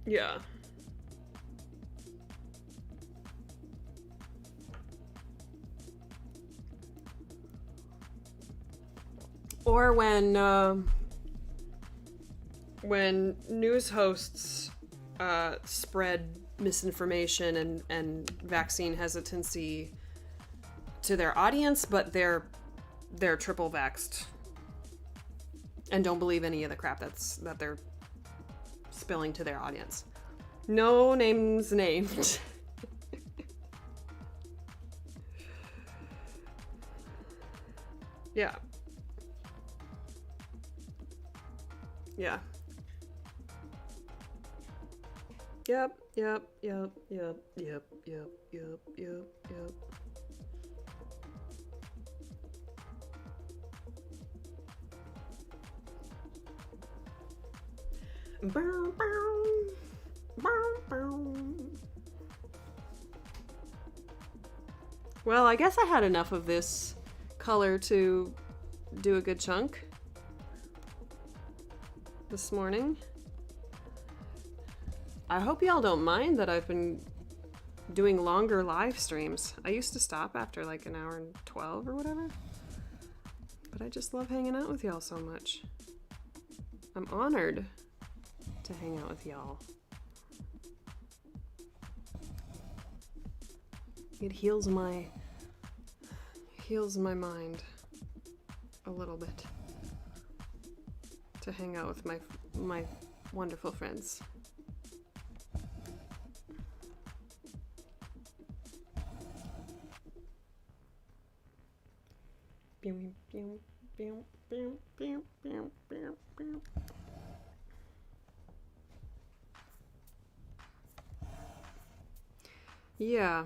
Yeah. Or when news hosts spread misinformation and vaccine hesitancy to their audience, but they're triple vaxxed and don't believe any of the crap that they're spilling to their audience. No names named. Yeah. Yeah. Yep. Bow, bow. Bow, bow. Well, I guess I had enough of this color to do a good chunk this morning. I hope y'all don't mind that I've been doing longer live streams. I used to stop after like an hour and 12 or whatever. But I just love hanging out with y'all so much. I'm honored to hang out with y'all. It heals my mind a little bit to hang out with my wonderful friends. Yeah.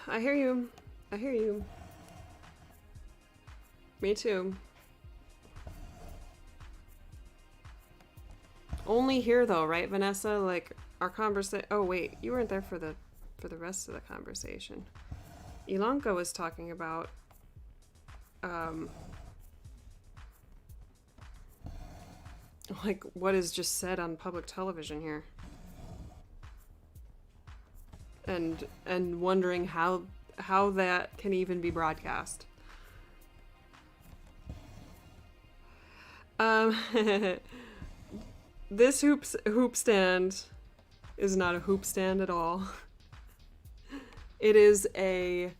I hear you. I hear you. Me too. Only here though, right, Vanessa? Like our conversation. Oh wait, you weren't there for the rest of the conversation. Ilanka was talking about like what is just said on public television here. And wondering how that can even be broadcast. This hoop stand is not a hoop stand at all. It is it's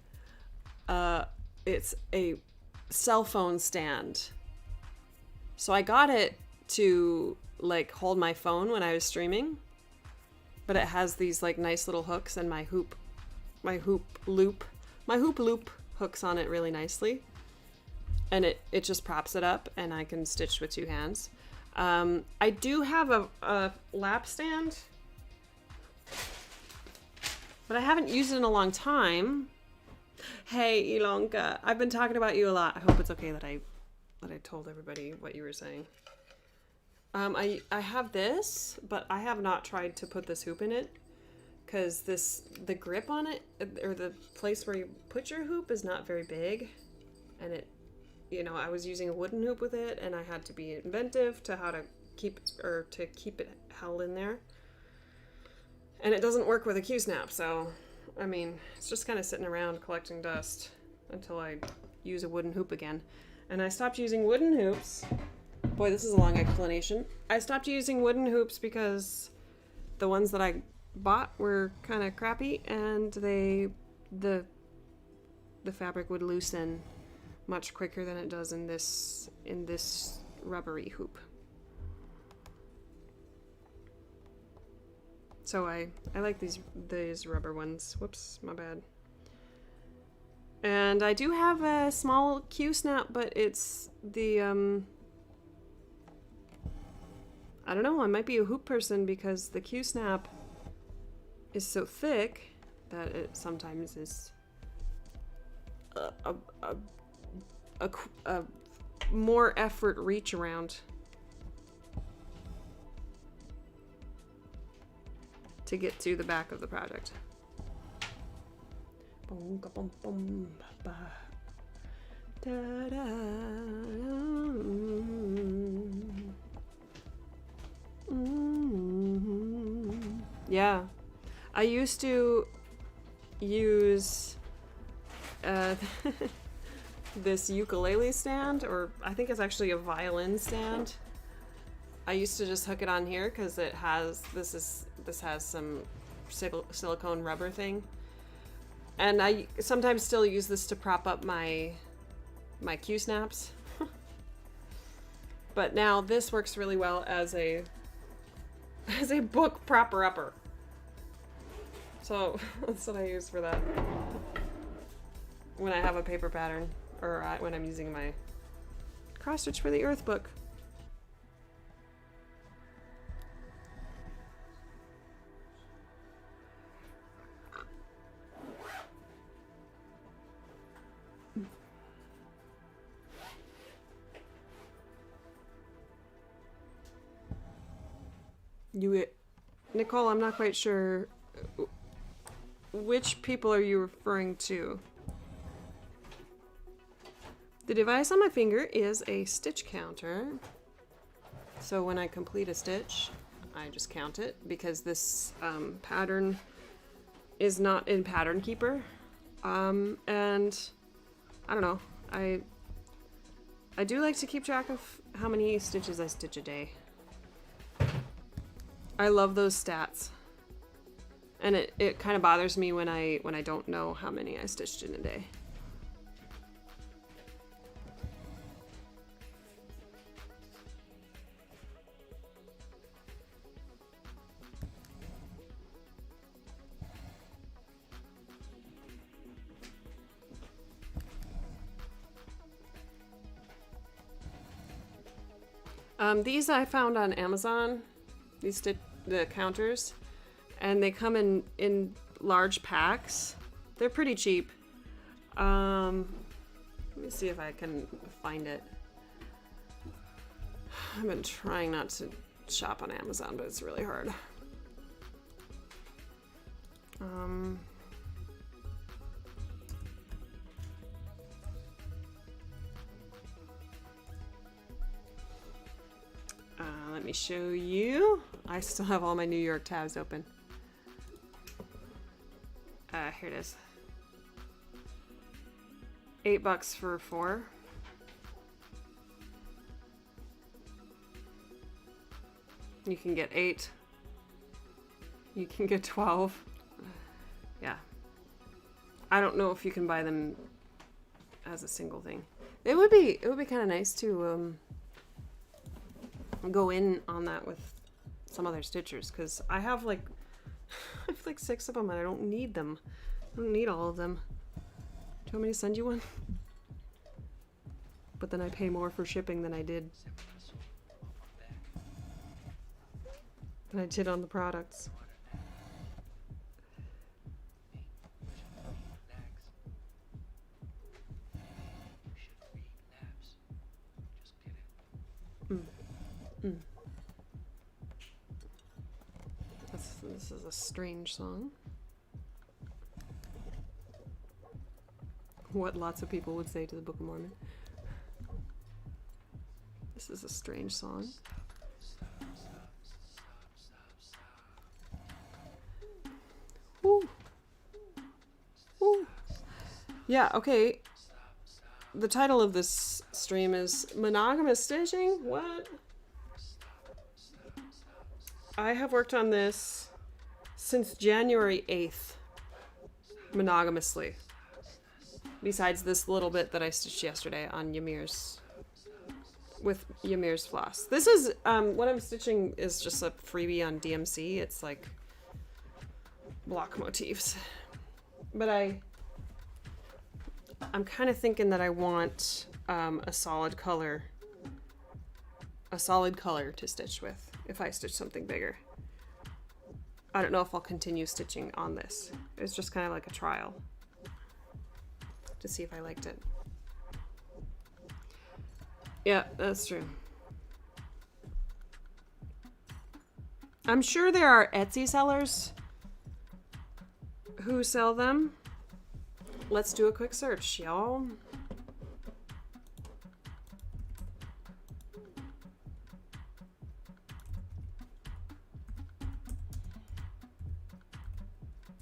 a cell phone stand. So I got it to like hold my phone when I was streaming, but it has these like nice little hooks, and my hoop loop hooks on it really nicely, and it just props it up, and I can stitch with two hands. I do have a lap stand, but I haven't used it in a long time. Hey, Ilonka, I've been talking about you a lot. I hope it's okay that I told everybody what you were saying. I have this, but I have not tried to put this hoop in it, because the grip on it, or the place where you put your hoop, is not very big, and it, I was using a wooden hoop with it, and I had to be inventive to how to keep it held in there, and it doesn't work with a Q-snap. So, I mean, it's just kind of sitting around collecting dust until I use a wooden hoop again, and I stopped using wooden hoops. Boy, this is a long explanation. I stopped using wooden hoops because the ones that I bought were kind of crappy, and the fabric would loosen much quicker than it does in this rubbery hoop. So I like these rubber ones. Whoops, my bad. And I do have a small Q-snap, but it's the I don't know, I might be a hoop person, because the Q-snap is so thick that it sometimes is more effort reach around to get to the back of the project. Yeah, I used to use this ukulele stand, or I think it's actually a violin stand. I used to just hook it on here because it has this has some silicone rubber thing, and I sometimes still use this to prop up my Q snaps. But now this works really well as a book propper upper. So that's what I use for that when I have a paper pattern, or when I'm using my cross stitch for the earth book. Nicole, I'm not quite sure. Which people are you referring to? The device on my finger is a stitch counter. So when I complete a stitch, I just count it, because this pattern is not in Pattern Keeper. And I don't know. I do like to keep track of how many stitches I stitch a day. I love those stats. And it kind of bothers me when I don't know how many I stitched in a day. These I found on Amazon, the counters, and they come in large packs. They're pretty cheap. Let me see if I can find it. I've been trying not to shop on Amazon, but it's really hard. Let me show you. I still have all my New York tabs open. Here it is. $8 for 4. You can get 8. You can get 12. Yeah. I don't know if you can buy them as a single thing. It would be kind of nice to go in on that with some other stitchers, because I have like 6 of them and I don't need them. I don't need all of them. Do you want me to send you one? But then I pay more for shipping than I did on the products. This is a strange song. What lots of people would say to the Book of Mormon. This is a strange song. Ooh. Ooh. Yeah, okay. The title of this stream is Monogamous Stitching? What? I have worked on this since January 8th, monogamously. Besides this little bit that I stitched yesterday on with Ymir's floss. This is, what I'm stitching is just a freebie on DMC. It's like block motifs. But I'm kind of thinking that I want a solid color to stitch with if I stitch something bigger. I don't know if I'll continue stitching on this. It's just kind of like a trial to see if I liked it. Yeah, that's true. I'm sure there are Etsy sellers who sell them. Let's do a quick search, y'all.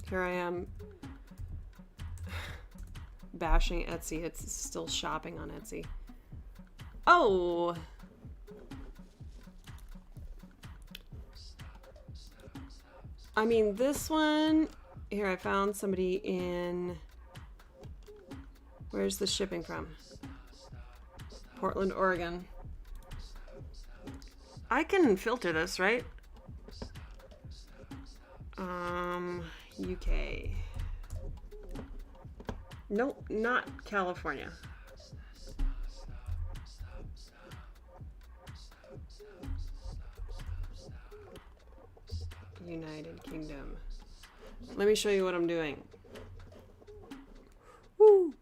Here I am bashing Etsy. It's still shopping on Etsy. Oh! I mean, this one... Here, I found somebody in... Where's the shipping from? Portland, Oregon. I can filter this, right? UK. Nope, not California. United Kingdom. Let me show you what I'm doing. Woo!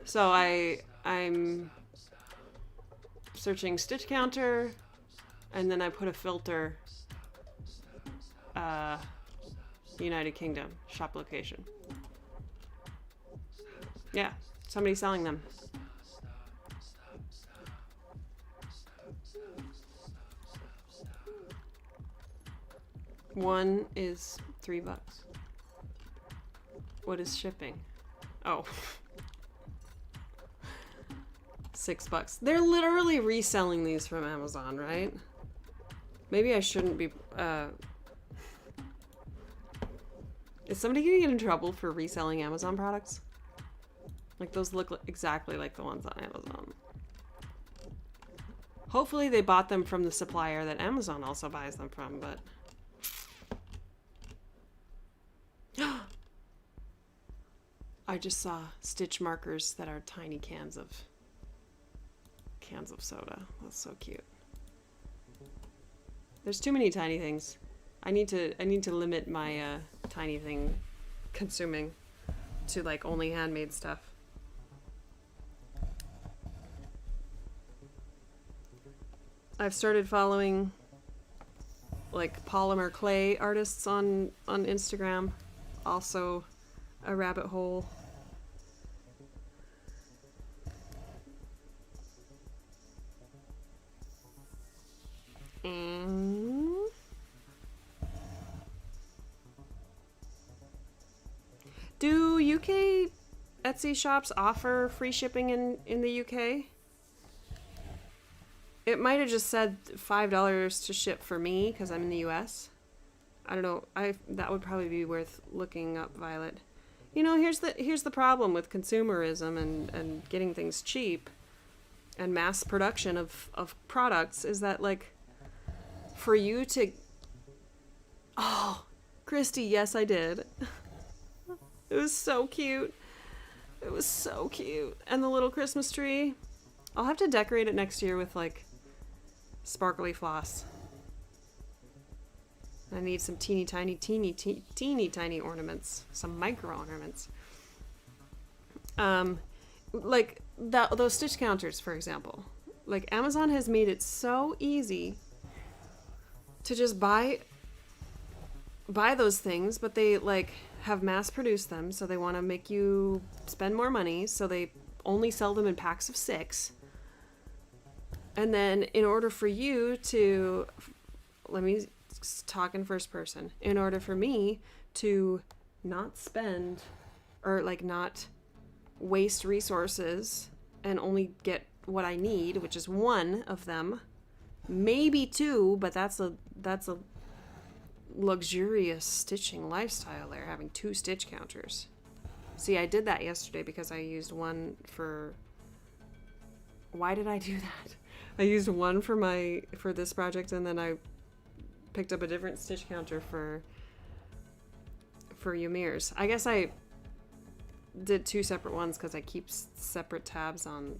So I'm searching stitch counter, and then I put a filter, United Kingdom, shop location. Yeah, somebody's selling them. One is $3. What is shipping? Oh. $6. They're literally reselling these from Amazon, right? Maybe I shouldn't be, Is somebody gonna get in trouble for reselling Amazon products? Like, those look exactly like the ones on Amazon. Hopefully they bought them from the supplier that Amazon also buys them from, but... I just saw stitch markers that are tiny cans of soda. That's so cute. There's too many tiny things. I need to limit my tiny thing consuming to like only handmade stuff. I've started following like polymer clay artists on Instagram. Also a rabbit hole. Do UK Etsy shops offer free shipping in the UK? It might have just said $5 to ship for me because I'm in the US. I don't know. That would probably be worth looking up, Violet. You know, here's the problem with consumerism and getting things cheap and mass production of products is that, like, for you to... Oh, Christy, yes, I did. It was so cute. It was so cute. And the little Christmas tree. I'll have to decorate it next year with, like, sparkly floss. I need some teeny tiny ornaments. Some micro ornaments. Like those stitch counters, for example. Like, Amazon has made it so easy to just buy those things, but they, like, have mass produced them, so they want to make you spend more money, so they only sell them in packs of 6. And then in order for you to... Let me talk in first person. In order for me to not spend or, like, not waste resources and only get what I need, which is 1 of them, maybe 2, but that's a luxurious stitching lifestyle there, having 2 stitch counters. See, I did that yesterday because I used 1 for... Why did I do that? I used 1 for this project, and then I picked up a different stitch counter for Ymir's. I guess I did 2 separate ones because I keep separate tabs on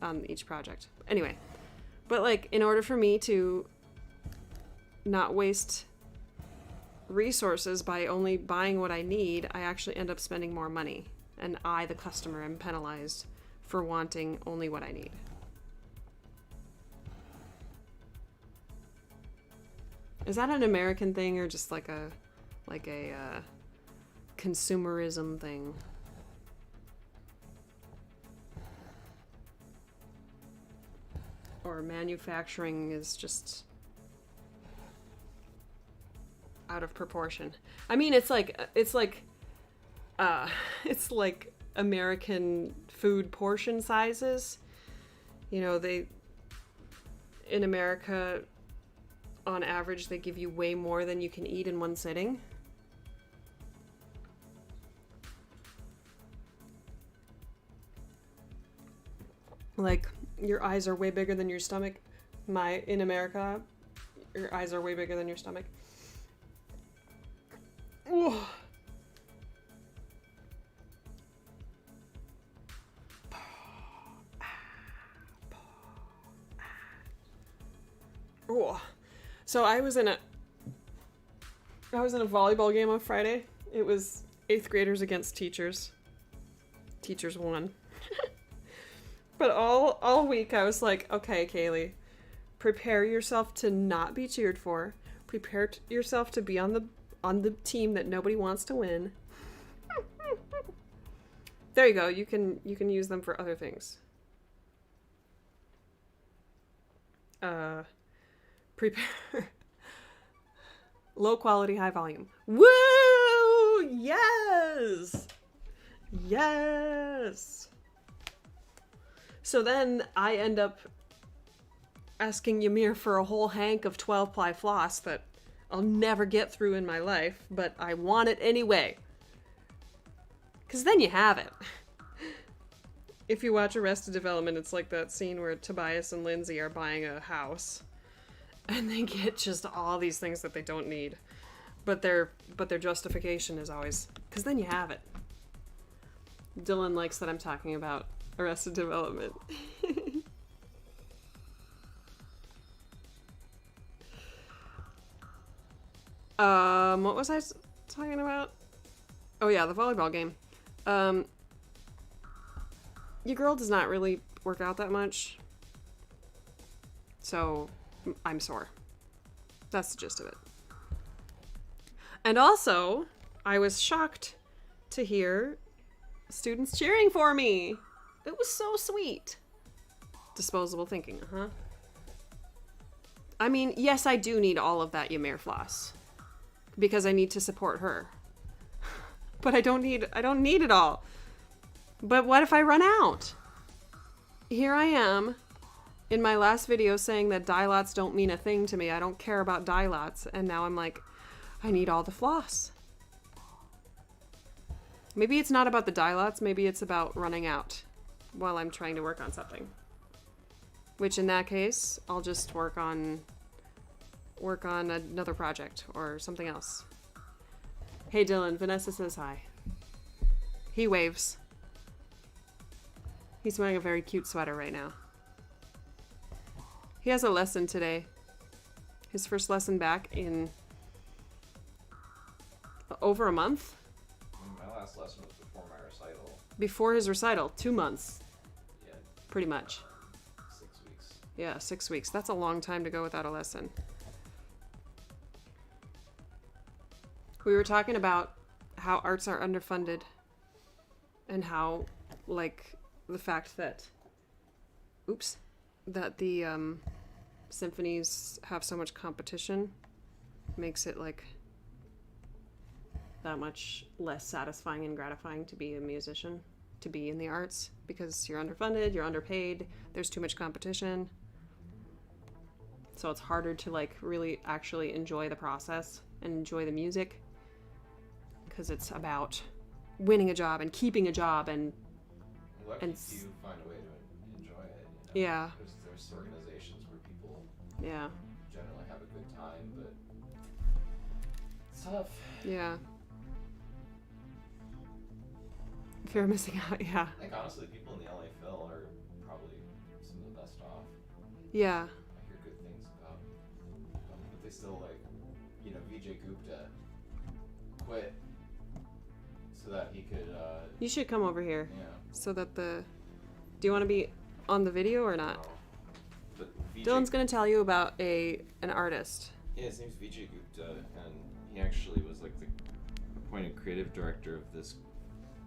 on each project. Anyway, but, like, in order for me to not waste resources by only buying what I need, I actually end up spending more money, and I, the customer, am penalized for wanting only what I need. Is that an American thing or just like a consumerism thing? Or manufacturing is just out of proportion. I mean, it's like American food portion sizes. You know, in America, on average, they give you way more than you can eat in one sitting. Like, your eyes are way bigger than your stomach. In America, your eyes are way bigger than your stomach. Ooh. Ooh. So I was in a volleyball game on Friday. It was 8th graders against teachers. Teachers won. But all week I was like, okay, Kaylee, prepare yourself to not be cheered for. Prepare yourself to be on the team that nobody wants to win. There you go. You can use them for other things. Prepare. Low quality, high volume. Woo! Yes! Yes! So then I end up asking Ymir for a whole hank of 12-ply floss that I'll never get through in my life, but I want it anyway. Because then you have it. If you watch Arrested Development, it's like that scene where Tobias and Lindsay are buying a house. And they get just all these things that they don't need. But their justification is always, because then you have it. Dylan likes that I'm talking about Arrested Development. What was I talking about? Oh yeah, the volleyball game. Your girl does not really work out that much. So, I'm sore. That's the gist of it. And also, I was shocked to hear students cheering for me. It was so sweet. Disposable thinking, huh? I mean, yes, I do need all of that Ymir floss. Because I need to support her. But I don't need it all. But what if I run out? Here I am in my last video saying that dye lots don't mean a thing to me. I don't care about dye lots. And now I'm like, I need all the floss. Maybe it's not about the dye lots. Maybe it's about running out while I'm trying to work on something. Which in that case, I'll just work on another project or something else. Hey Dylan, Vanessa says hi. He waves. He's wearing a very cute sweater right now. He has a lesson today. His first lesson back in over a month. My last lesson was before my recital. Before his recital, 2 months. Yeah. Pretty much. 6 weeks. Yeah, 6 weeks. That's a long time to go without a lesson. We were talking about how arts are underfunded and how, like, the fact that, that the symphonies have so much competition makes it, like, that much less satisfying and gratifying to be a musician, to be in the arts, because you're underfunded, you're underpaid, there's too much competition. So it's harder to, like, really actually enjoy the process and enjoy the music. Because it's about winning a job and keeping a job and Lucky you find a way to enjoy it. You know? Yeah. There's organizations where people generally have a good time, but it's tough. Yeah. Fear of missing out. Yeah. I think honestly, people in the LA Phil are probably some of the best off. Yeah. I hear good things about them, but they still Vijay Gupta quit so that he could. You should come over here. Yeah. So that Do you want to be on the video or not? But Vijay, Dylan's gonna tell you about an artist. Yeah, his name's Vijay Gupta, and he actually was like the appointed creative director of this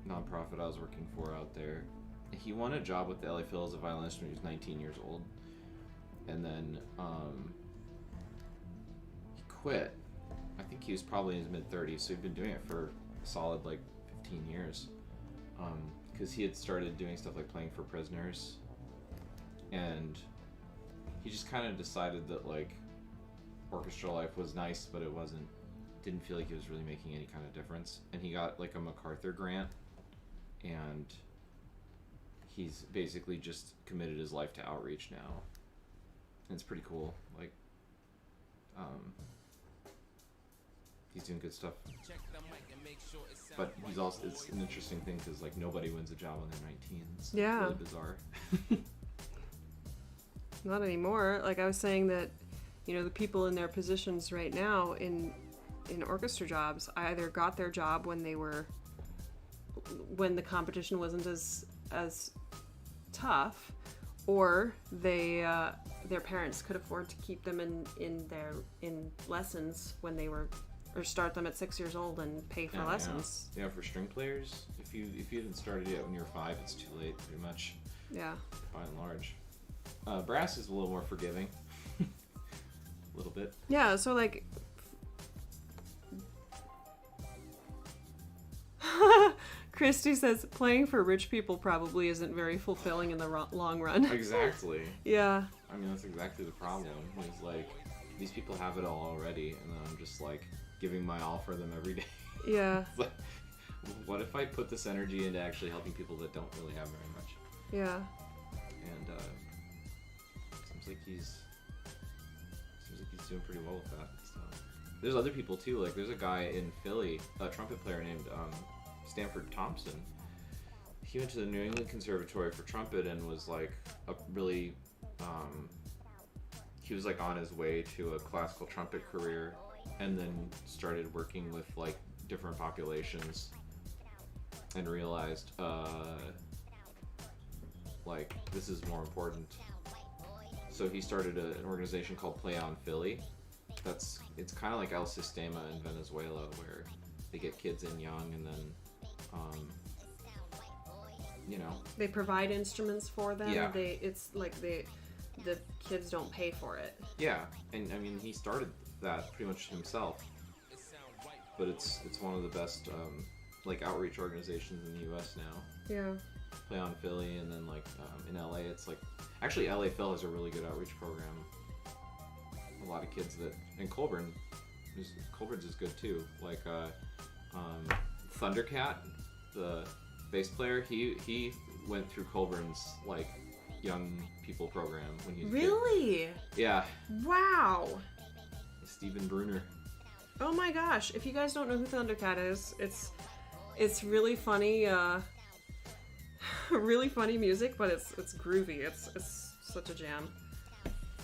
nonprofit I was working for out there. He won a job with the LA Phil as a violinist when he was 19 years old, and then he quit. I think he was probably in his mid-30s, so he'd been doing it for a solid like 15 years. Because he had started doing stuff like playing for prisoners, and he just kind of decided that like orchestral life was nice, but didn't feel like it was really making any kind of difference. And he got like a MacArthur grant, and he's basically just committed his life to outreach now. And it's pretty cool. Like, he's doing good stuff. But he's also, it's an interesting thing because like nobody wins a job when they're 19. It's really bizarre. Not anymore. Like I was saying that, you know, the people in their positions right now in orchestra jobs either got their job when the competition wasn't as tough, or their parents could afford to keep them in lessons when they were, or start them at 6 years old and pay for lessons. Yeah, for string players, if you haven't started yet when you're 5, it's too late, pretty much. Yeah. By and large. Brass is a little more forgiving. A little bit. Yeah, so like Christy says playing for rich people probably isn't very fulfilling in the long run. Exactly. Yeah. I mean, that's exactly the problem. It's like, these people have it all already, and then I'm just like giving my all for them every day. Yeah. Like, what if I put this energy into actually helping people that don't really have very much? Yeah. And seems like he's doing pretty well with that. So there's other people too. Like there's a guy in Philly, a trumpet player named Stanford Thompson. He went to the New England Conservatory for trumpet and was like a really he was like on his way to a classical trumpet career, and then started working with like different populations and realized like this is more important. So he started an organization called Play On Philly. It's kind of like El Sistema in Venezuela, where they get kids in young and then you know, they provide instruments for them. Yeah. It's like the kids don't pay for it. Yeah, and I mean he started that pretty much himself. But it's one of the best like outreach organizations in the U.S. now. Yeah. Play On Philly, and then like in LA, it's like actually LA Phil has a really good outreach program. A lot of kids that, and Colburn's is good too. Like Thundercat, the bass player, he went through Colburn's like young people program when he was Really? a kid. Yeah. Wow. Stephen Bruner. Oh my gosh! If you guys don't know who Thundercat is, it's really funny, really funny music, but it's groovy. It's such a jam.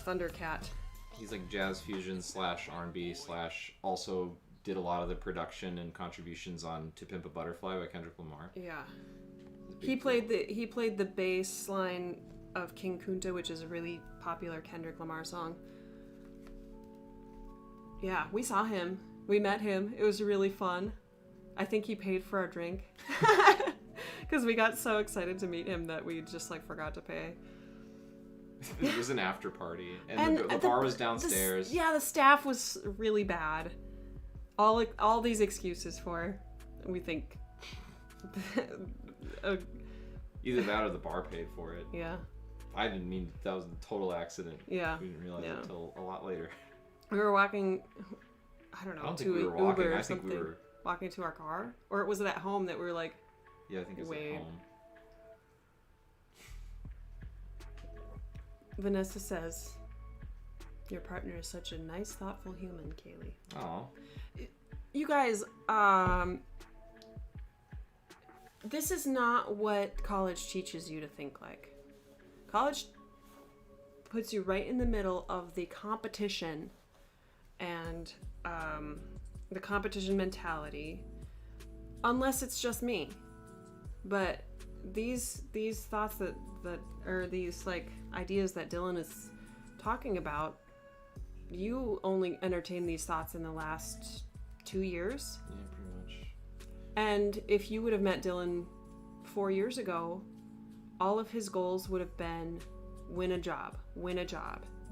Thundercat. He's like jazz fusion / R&B / also did a lot of the production and contributions on To Pimp a Butterfly by Kendrick Lamar. Yeah. He played the bass line of King Kunta, which is a really popular Kendrick Lamar song. Yeah, we saw him. We met him. It was really fun. I think he paid for our drink. Because we got so excited to meet him that we just like forgot to pay. It was an after party, and the bar was downstairs. The staff was really bad. All these excuses for, we think. Either that or the bar paid for it. Yeah. I didn't mean that was a total accident. Yeah. We didn't realize it until a lot later. We were walking, I don't know, I don't to think we were walking. Uber or I think something. we were Walking to our car? Or was it at home that we were like, yeah, I think it was wait. at home. Vanessa says, your partner is such a nice, thoughtful human, Kaylee. Oh. You guys, this is not what college teaches you to think like. College puts you right in the middle of the competition and the competition mentality, unless it's just me. But these thoughts that or these like ideas that Dylan is talking about, you only entertained these thoughts in the last 2 years. Yeah, pretty much. And if you would have met Dylan 4 years ago, all of his goals would have been win a job,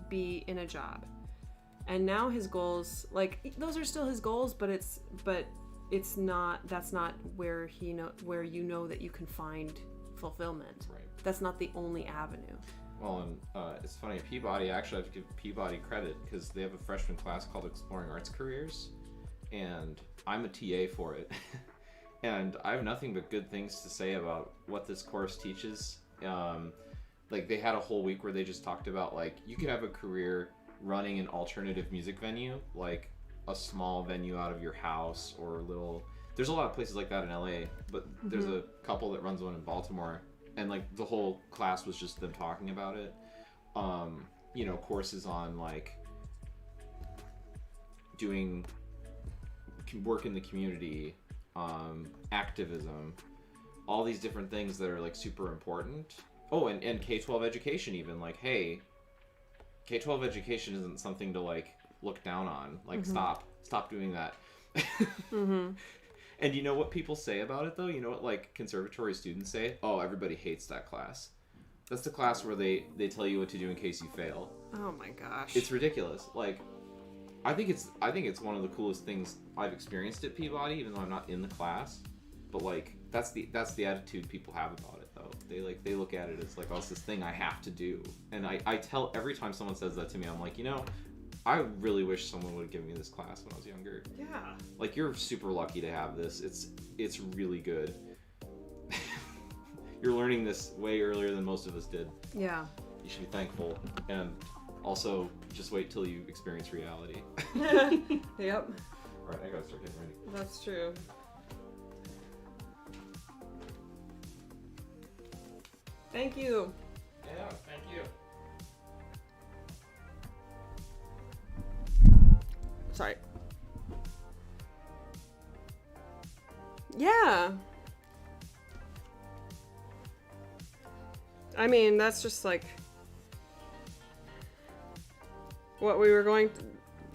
be in a job. And now his goals, like, those are still his goals, but it's not, that's not where where you know that you can find fulfillment. Right. That's not the only avenue. Well, and it's funny, at Peabody, I actually have to give Peabody credit because they have a freshman class called Exploring Arts Careers, and I'm a TA for it. And I have nothing but good things to say about what this course teaches. Like, they had a whole week where they just talked about, like, you could have a career running an alternative music venue, like a small venue out of your house or there's a lot of places like that in LA, but there's a couple that runs one in Baltimore, and like the whole class was just them talking about it. You know, courses on like doing work in the community, activism, all these different things that are like super important. Oh, and K-12 education, even, like, hey, K-12 education isn't something to like look down on. Like, stop doing that. And you know what people say about it, though? You know what, like, conservatory students say? Oh, everybody hates that class. That's the class where they tell you what to do in case you fail. Oh my gosh. It's ridiculous. Like, I think it's one of the coolest things I've experienced at Peabody, even though I'm not in the class. But like, that's the attitude people have about it, though. They look at it as like, oh, it's this thing I have to do. And I tell every time someone says that to me, I'm like, you know, I really wish someone would have given me this class when I was younger. Yeah. Like, you're super lucky to have this. It's really good. You're learning this way earlier than most of us did. Yeah. You should be thankful. And also, just wait till you experience reality. Yep. All right, I gotta start getting ready. That's true. Thank you. Yeah, thank you. Sorry. Yeah. I mean, that's just like what we were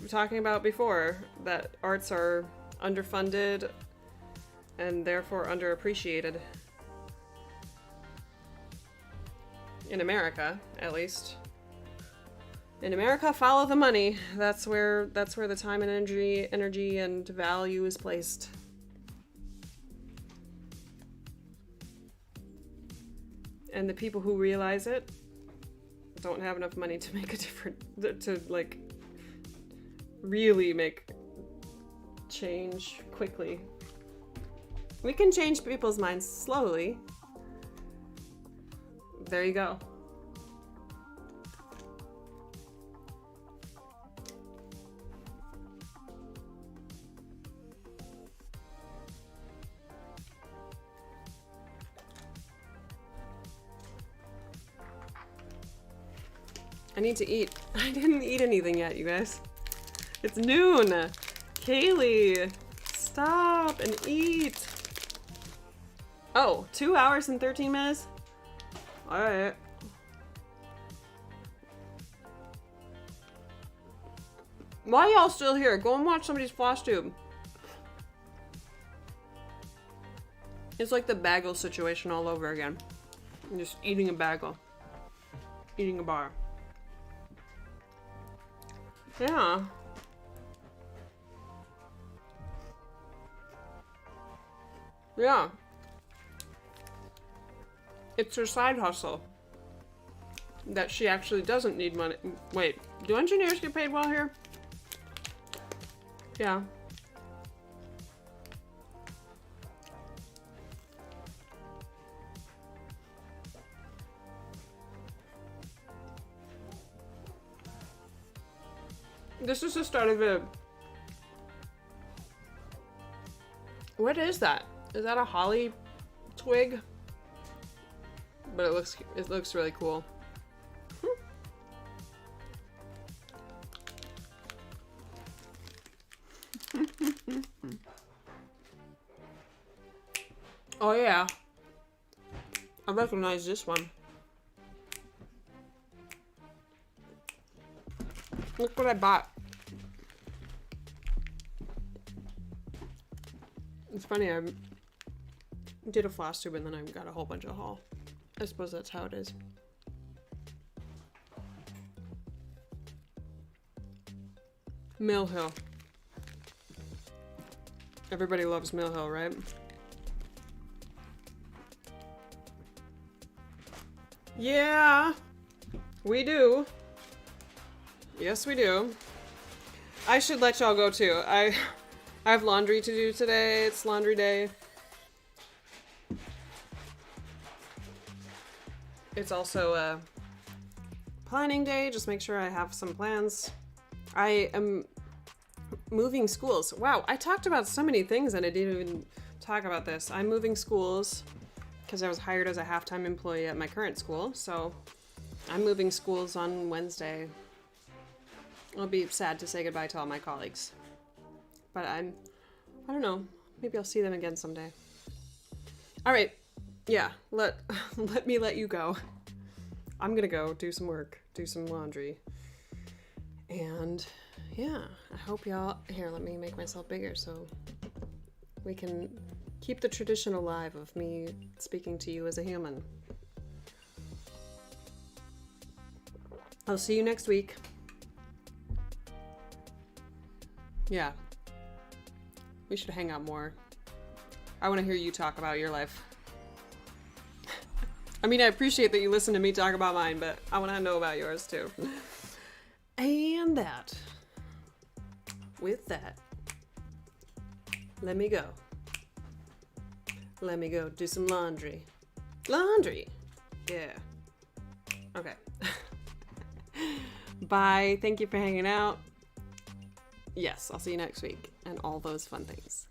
talking about before, that arts are underfunded and therefore underappreciated. In America, at least. In America, follow the money. That's where the time and energy and value is placed. And the people who realize it don't have enough money to make to like really make change quickly. We can change people's minds slowly. There you go. I need to eat. I didn't eat anything yet, you guys. It's noon. Kaylee, stop and eat. Oh, 2 hours and 13 minutes? Alright. Why y'all still here? Go and watch somebody's floss tube. It's like the bagel situation all over again. I'm just eating a bagel. Eating a bar. Yeah. Yeah. It's her side hustle. That she actually doesn't need money. Wait, do engineers get paid well here? Yeah. This is the start of it. What is that? Is that a holly twig? But it looks really cool. Oh yeah. I recognize this one. Look what I bought. It's funny, I did a floss tube and then I got a whole bunch of haul. I suppose that's how it is. Mill Hill. Everybody loves Mill Hill, right? Yeah, we do. Yes, we do. I should let y'all go too. I have laundry to do today. It's laundry day. It's also a planning day. Just make sure I have some plans. I am moving schools. Wow, I talked about so many things and I didn't even talk about this. I'm moving schools because I was hired as a half-time employee at my current school. So I'm moving schools on Wednesday. I'll be sad to say goodbye to all my colleagues. But I don't know. Maybe I'll see them again someday. All right. Yeah, let me let you go. I'm gonna go do some work, do some laundry. And yeah, I hope y'all, here, let me make myself bigger so we can keep the tradition alive of me speaking to you as a human. I'll see you next week. Yeah. We should hang out more. I want to hear you talk about your life. I mean, I appreciate that you listen to me talk about mine, but I want to know about yours too. And with that, let me go. Let me go do some laundry. Laundry! Yeah. Okay. Bye. Thank you for hanging out. Yes, I'll see you next week and all those fun things.